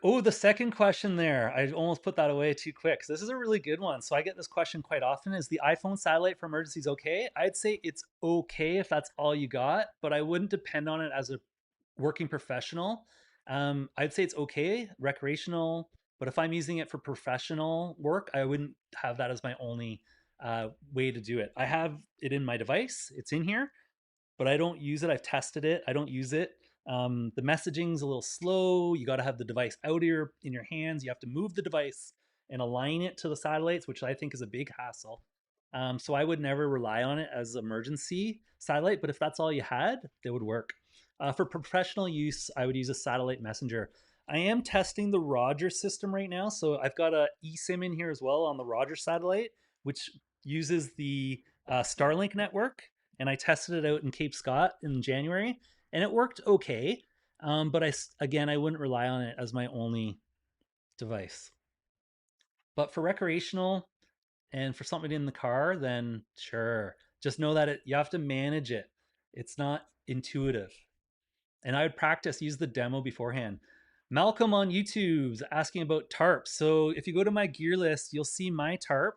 Oh, the second question there. I almost put that away too quick. This is a really good one. So I get this question quite often. Is the iPhone satellite for emergencies okay? I'd say it's okay if that's all you got, but I wouldn't depend on it as a working professional. I'd say it's okay, recreational, but if I'm using it for professional work, I wouldn't have that as my only way to do it. I have it in my device, it's in here, but I don't use it. I've tested it. I don't use it. The messaging's a little slow. You got to have the device out here in your hands. You have to move the device and align it to the satellites, which I think is a big hassle. So I would never rely on it as emergency satellite. But if that's all you had, it would work. For professional use, I would use a satellite messenger. I am testing the Rogers system right now, so I've got a eSIM in here as well on the Rogers satellite, which uses the Starlink network, and I tested it out in Cape Scott in January, and it worked okay. But again, I wouldn't rely on it as my only device. But for recreational and for something in the car, then sure. Just know that you have to manage it. It's not intuitive. And I would practice, use the demo beforehand. Malcolm on YouTube's asking about tarps. So if you go to my gear list, you'll see my tarp,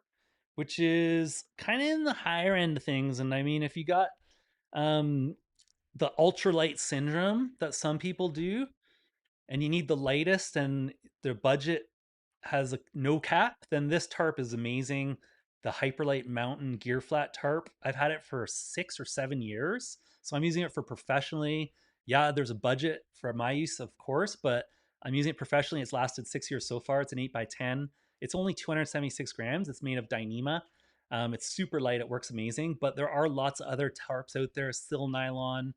which is kind of in the higher end of things. And I mean, if you got um, the ultralight syndrome that some people do, and you need the lightest, and their budget has no cap, then this tarp is amazing. The Hyperlight Mountain Gear Flat tarp, I've had it for 6 or 7 years. So I'm using it for professionally. Yeah, there's a budget for my use, of course, but I'm using it professionally. It's lasted 6 years so far. It's an 8x10. It's only 276 grams. It's made of Dyneema. It's super light. It works amazing. But there are lots of other tarps out there, still nylon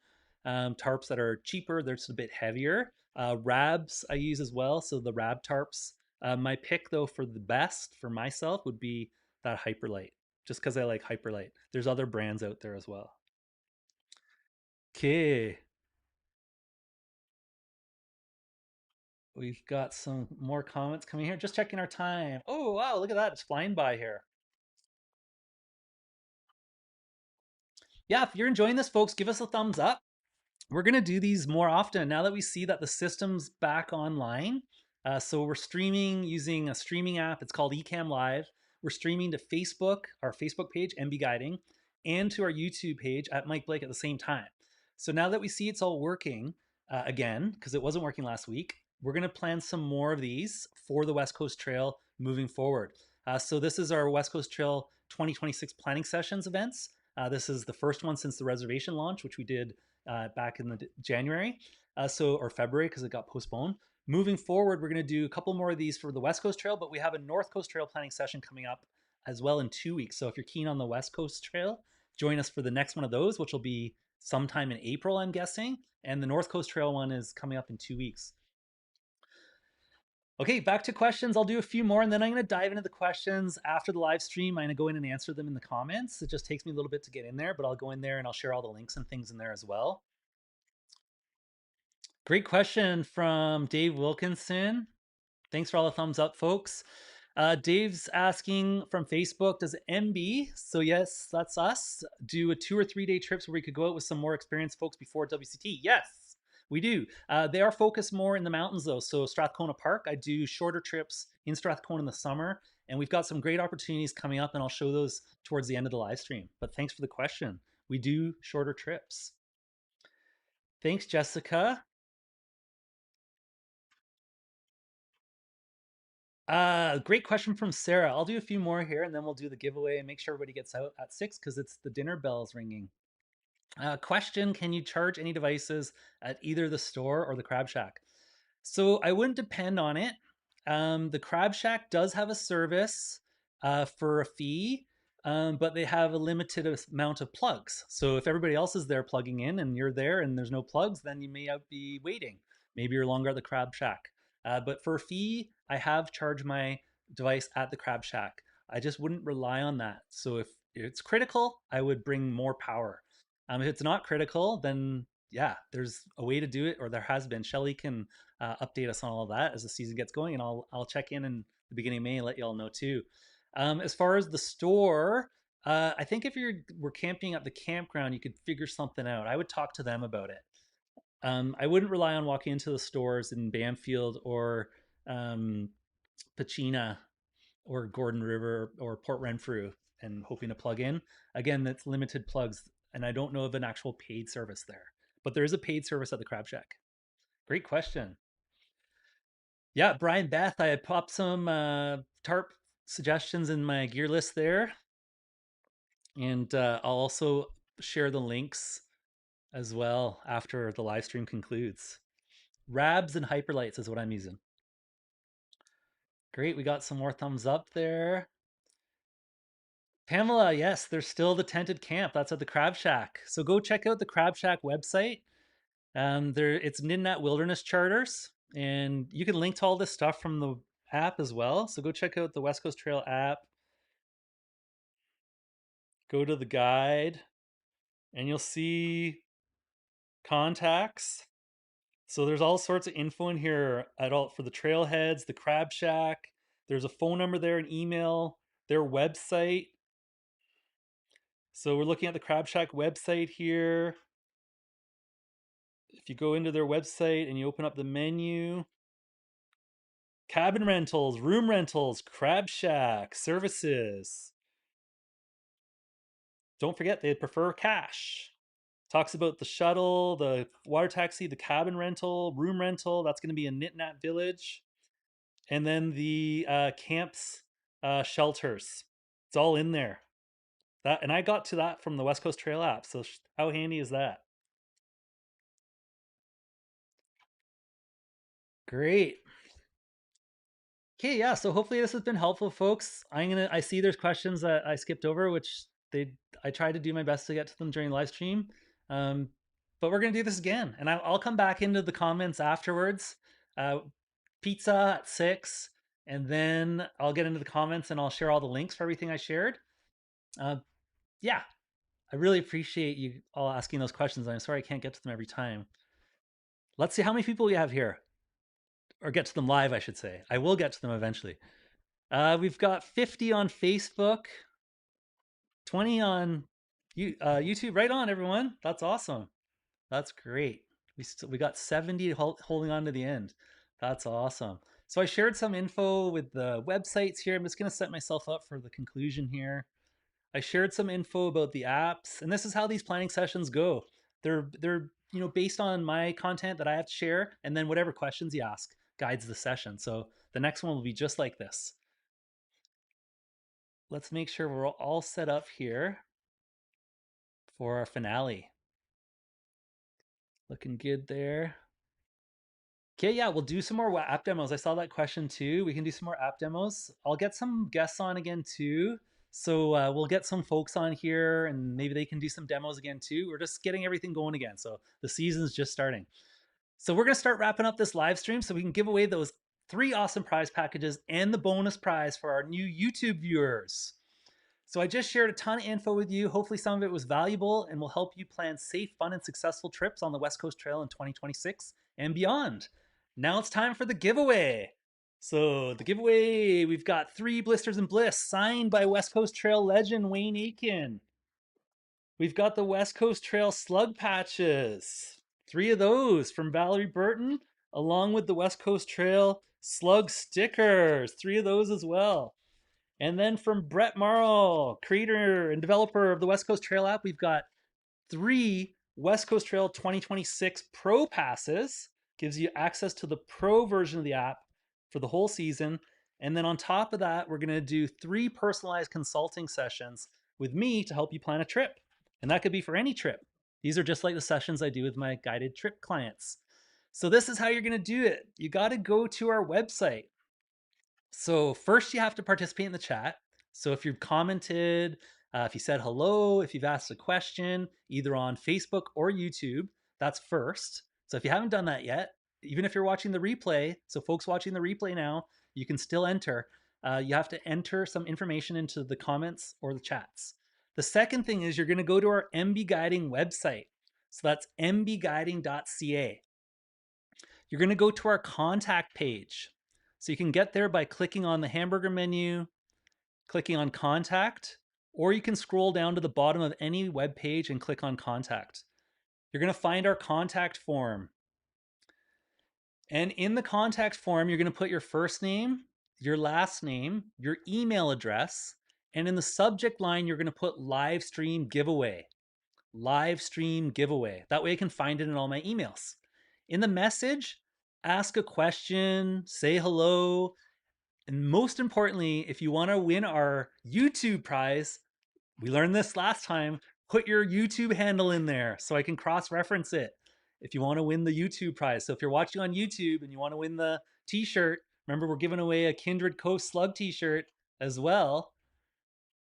tarps that are cheaper. They're just a bit heavier. Rabs I use as well. So the Rab tarps. My pick though for the best for myself would be that Hyperlight, just because I like Hyperlight. There's other brands out there as well. Okay, we've got some more comments coming here. Just checking our time. Oh wow, look at that! It's flying by here. Yeah, if you're enjoying this, folks, give us a thumbs up. We're going to do these more often now that we see that the system's back online. So we're streaming using a streaming app. It's called Ecamm Live. We're streaming to Facebook, our Facebook page, MB Guiding, and to our YouTube page at Mike Blake at the same time. So now that we see it's all working again, because it wasn't working last week, we're going to plan some more of these for the West Coast Trail moving forward. So this is our West Coast Trail 2026 planning sessions events. This is the first one since the reservation launch, which we did back in the January, or February because it got postponed. Moving forward, we're going to do a couple more of these for the West Coast Trail, but we have a North Coast Trail planning session coming up as well in 2 weeks. So if you're keen on the West Coast Trail, join us for the next one of those, which will be sometime in April, I'm guessing. And the North Coast Trail one is coming up in 2 weeks. Okay, back to questions. I'll do a few more and then I'm going to dive into the questions after the live stream. I'm going to go in and answer them in the comments. It just takes me a little bit to get in there, but I'll go in there and I'll share all the links and things in there as well. Great question from Dave Wilkinson. Thanks for all the thumbs up, folks. Dave's asking from Facebook, does MB, so yes, that's us, do a 2 or 3 day trips where we could go out with some more experienced folks before WCT? Yes, we do. They are focused more in the mountains though. So Strathcona Park, I do shorter trips in Strathcona in the summer, and we've got some great opportunities coming up, and I'll show those towards the end of the live stream. But thanks for the question. We do shorter trips. Thanks, Jessica. Great question from Sarah. I'll do a few more here and then we'll do the giveaway and make sure everybody gets out at 6 because it's the dinner bells ringing. Question: can you charge any devices at either the store or the Crab Shack? So I wouldn't depend on it. The Crab Shack does have a service for a fee, but they have a limited amount of plugs. So if everybody else is there plugging in and you're there and there's no plugs, then you may be waiting. Maybe you're longer at the Crab Shack. But for a fee, I have charged my device at the Crab Shack. I just wouldn't rely on that. So if it's critical, I would bring more power. If it's not critical, then yeah, there's a way to do it, or there has been. Shelly can update us on all of that as the season gets going, and I'll check in the beginning of May and let you all know too. As far as the store, I think if we're camping at the campground, you could figure something out. I would talk to them about it. I wouldn't rely on walking into the stores in Bamfield or um, Pachina or Gordon River or Port Renfrew and hoping to plug in. Again, that's limited plugs, and I don't know of an actual paid service there, but there is a paid service at the Crab Shack. Great question. Yeah, Brian Beth, I had popped some tarp suggestions in my gear list there, and I'll also share the links as well after the live stream concludes. Rabs and hyperlights is what I'm using. Great, we got some more thumbs up there. Pamela, yes, there's still the tented camp. That's at the Crab Shack. So go check out the Crab Shack website. It's Nindat Wilderness Charters, and you can link to all this stuff from the app as well. So go check out the West Coast Trail app. Go to the guide, and you'll see contacts. So there's all sorts of info in here at all for the trailheads, the Crab Shack. There's a phone number there, an email, their website. So we're looking at the Crab Shack website here. If you go into their website and you open up the menu, cabin rentals, room rentals, Crab Shack, services. Don't forget they prefer cash. Talks about the shuttle, the water taxi, the cabin rental, room rental. That's going to be in Nitnat Village. And then the camps, shelters. It's all in there. And I got to that from the West Coast Trail app. So how handy is that? Great. Okay, yeah. So hopefully this has been helpful, folks. I see there's questions that I skipped over, which I tried to do my best to get to them during the live stream. Um, but we're gonna do this again, and I'll come back into the comments afterwards. Uh, Pizza at 6, and then I'll get into the comments and I'll share all the links for everything I shared. Uh, yeah, I really appreciate you all asking those questions. I'm sorry I can't get to them every time. Let's see how many people we have here, or get to them live, I should say. I will get to them eventually. We've got 50 on Facebook, 20 on YouTube. Right on, everyone. That's awesome. That's great. We got 70 holding on to the end. That's awesome. So I shared some info with the websites here. I'm just going to set myself up for the conclusion here. I shared some info about the apps, and this is how these planning sessions go. They're based on my content that I have to share, and then whatever questions you ask guides the session. So the next one will be just like this. Let's make sure we're all set up here for our finale. Looking good there. Okay, yeah, we'll do some more app demos. I saw that question too. We can do some more app demos. I'll get some guests on again too. So we'll get some folks on here and maybe they can do some demos again too. We're just getting everything going again. So the season's just starting. So we're going to start wrapping up this live stream so we can give away those 3 awesome prize packages and the bonus prize for our new YouTube viewers. So I just shared a ton of info with you. Hopefully some of it was valuable and will help you plan safe, fun, and successful trips on the West Coast Trail in 2026 and beyond. Now it's time for the giveaway. So the giveaway, we've got 3 Blisters and Bliss signed by West Coast Trail legend Wayne Aiken. We've got the West Coast Trail slug patches, 3 of those from Valerie Burton, along with the West Coast Trail slug stickers, 3 of those as well. And then from Brett Marl, creator and developer of the West Coast Trail app, we've got 3 West Coast Trail 2026 Pro Passes. Gives you access to the pro version of the app for the whole season. And then on top of that, we're going to do 3 personalized consulting sessions with me to help you plan a trip. And that could be for any trip. These are just like the sessions I do with my guided trip clients. So this is how you're going to do it. You got to go to our website. So first you have to participate in the chat. So if you've commented, if you said hello, if you've asked a question, either on Facebook or YouTube, that's first. So if you haven't done that yet, even if you're watching the replay, so folks watching the replay now, you can still enter. You have to enter some information into the comments or the chats. The second thing is you're going to go to our MB Guiding website. So that's mbguiding.ca. You're going to go to our contact page. So you can get there by clicking on the hamburger menu, clicking on contact, or you can scroll down to the bottom of any web page and click on contact. You're going to find our contact form. And in the contact form, you're going to put your first name, your last name, your email address, and in the subject line, you're going to put live stream giveaway. Live stream giveaway. That way I can find it in all my emails. In the message, ask a question, say hello, and most importantly, if you want to win our YouTube prize, we learned this last time, put your YouTube handle in there so I can cross-reference it if you want to win the YouTube prize. So if you're watching on YouTube and you want to win the t-shirt, remember we're giving away a Kindred Coast Slug t-shirt as well.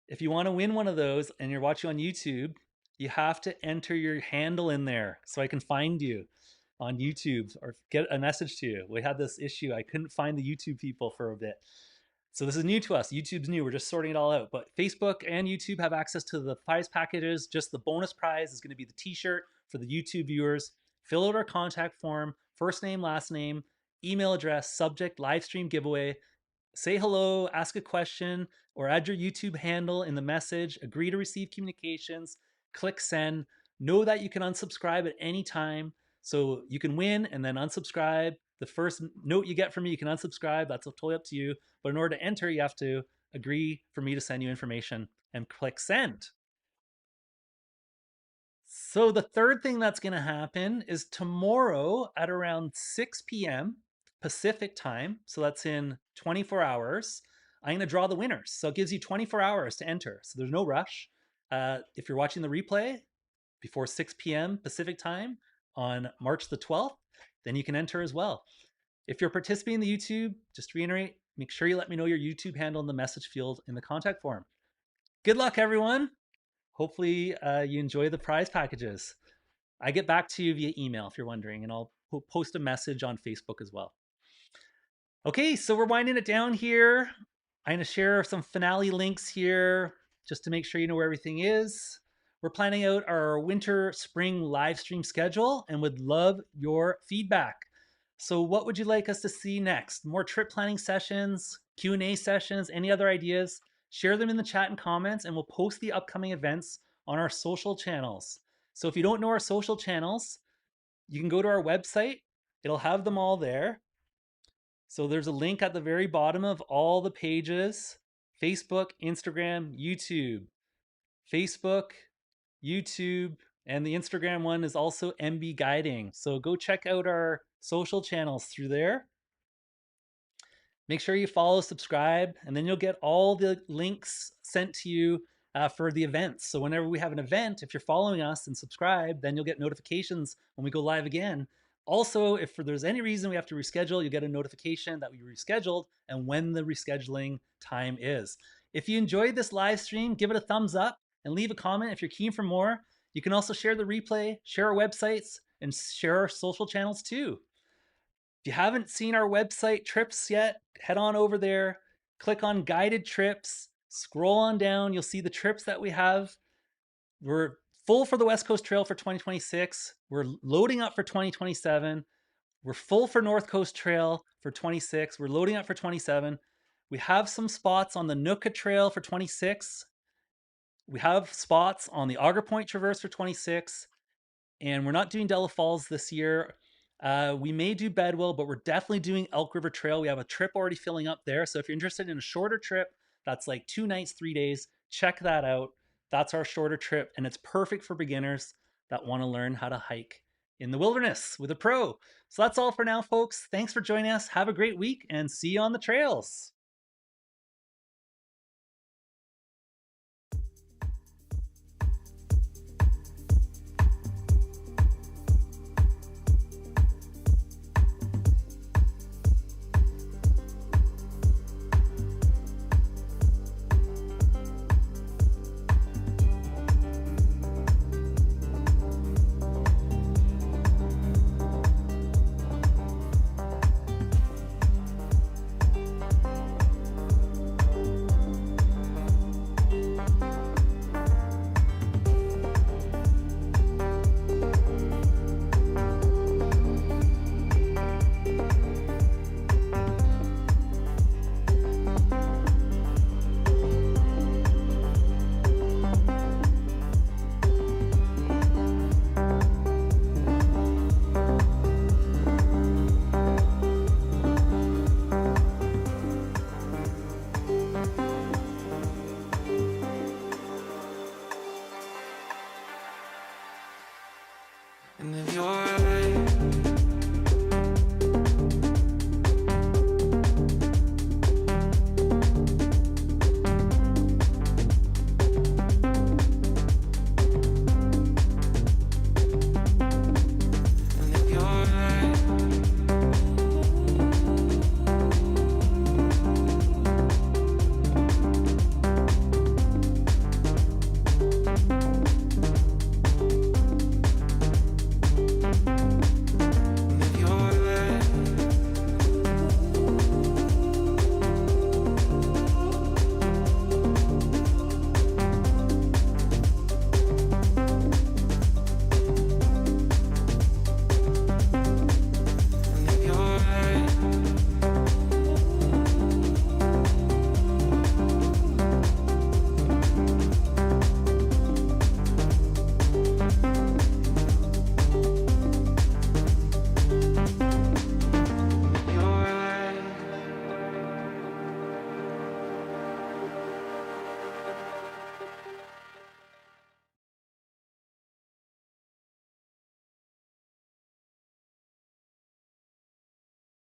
If you want to win one of those and you're watching on YouTube, you have to enter your handle in there so I can find you on YouTube or get a message to you. We had this issue. I couldn't find the YouTube people for a bit. So this is new to us. YouTube's new. We're just sorting it all out. But Facebook and YouTube have access to the prize packages. Just the bonus prize is going to be the t-shirt for the YouTube viewers. Fill out our contact form, first name, last name, email address, subject, live stream giveaway. Say hello, ask a question, or add your YouTube handle in the message. Agree to receive communications. Click send. Know that you can unsubscribe at any time. So you can win and then unsubscribe. The first note you get from me, you can unsubscribe. That's totally up to you. But in order to enter, you have to agree for me to send you information and click send. So the third thing that's going to happen is tomorrow at around 6 p.m. Pacific time. So that's in 24 hours. I'm going to draw the winners. So it gives you 24 hours to enter. So there's no rush. If you're watching the replay before 6 p.m. Pacific time on March the 12th, then you can enter as well. If you're participating in the YouTube, just to reiterate, make sure you let me know your YouTube handle in the message field in the contact form. Good luck, everyone. Hopefully you enjoy the prize packages. I get back to you via email if you're wondering, and I'll post a message on Facebook as well. Okay, so we're winding it down here. I'm going to share some finale links here just to make sure you know where everything is. We're planning out our winter spring live stream schedule and would love your feedback. So what would you like us to see next? More trip planning sessions, Q&A sessions, any other ideas? Share them in the chat and comments, and we'll post the upcoming events on our social channels. So if you don't know our social channels, you can go to our website. It'll have them all there. So there's a link at the very bottom of all the pages: Facebook, Instagram, YouTube. Facebook, YouTube, and the Instagram one is also MB Guiding. So go check out our social channels through there. Make sure you follow, subscribe, and then you'll get all the links sent to you for the events. So whenever we have an event, if you're following us and subscribe, then you'll get notifications when we go live again. Also, if there's any reason we have to reschedule, you get a notification that we rescheduled and when the rescheduling time is. If you enjoyed this live stream, give it a thumbs up and leave a comment if you're keen for more. You can also share the replay, share our websites, and share our social channels too. If you haven't seen our website trips yet, head on over there, click on guided trips, scroll on down, you'll see the trips that we have. We're full for the West Coast Trail for 2026. We're loading up for 2027. We're full for North Coast Trail for 26. We're loading up for 27. We have some spots on the Nooka Trail for 26. We have spots on the Auger Point Traverse for 26. And we're not doing Della Falls this year. We may do Bedwell, but we're definitely doing Elk River Trail. We have a trip already filling up there. So if you're interested in a shorter trip, that's like 2 nights, 3 days, check that out. That's our shorter trip, and it's perfect for beginners that want to learn how to hike in the wilderness with a pro. So that's all for now, folks. Thanks for joining us. Have a great week, and see you on the trails. And if you're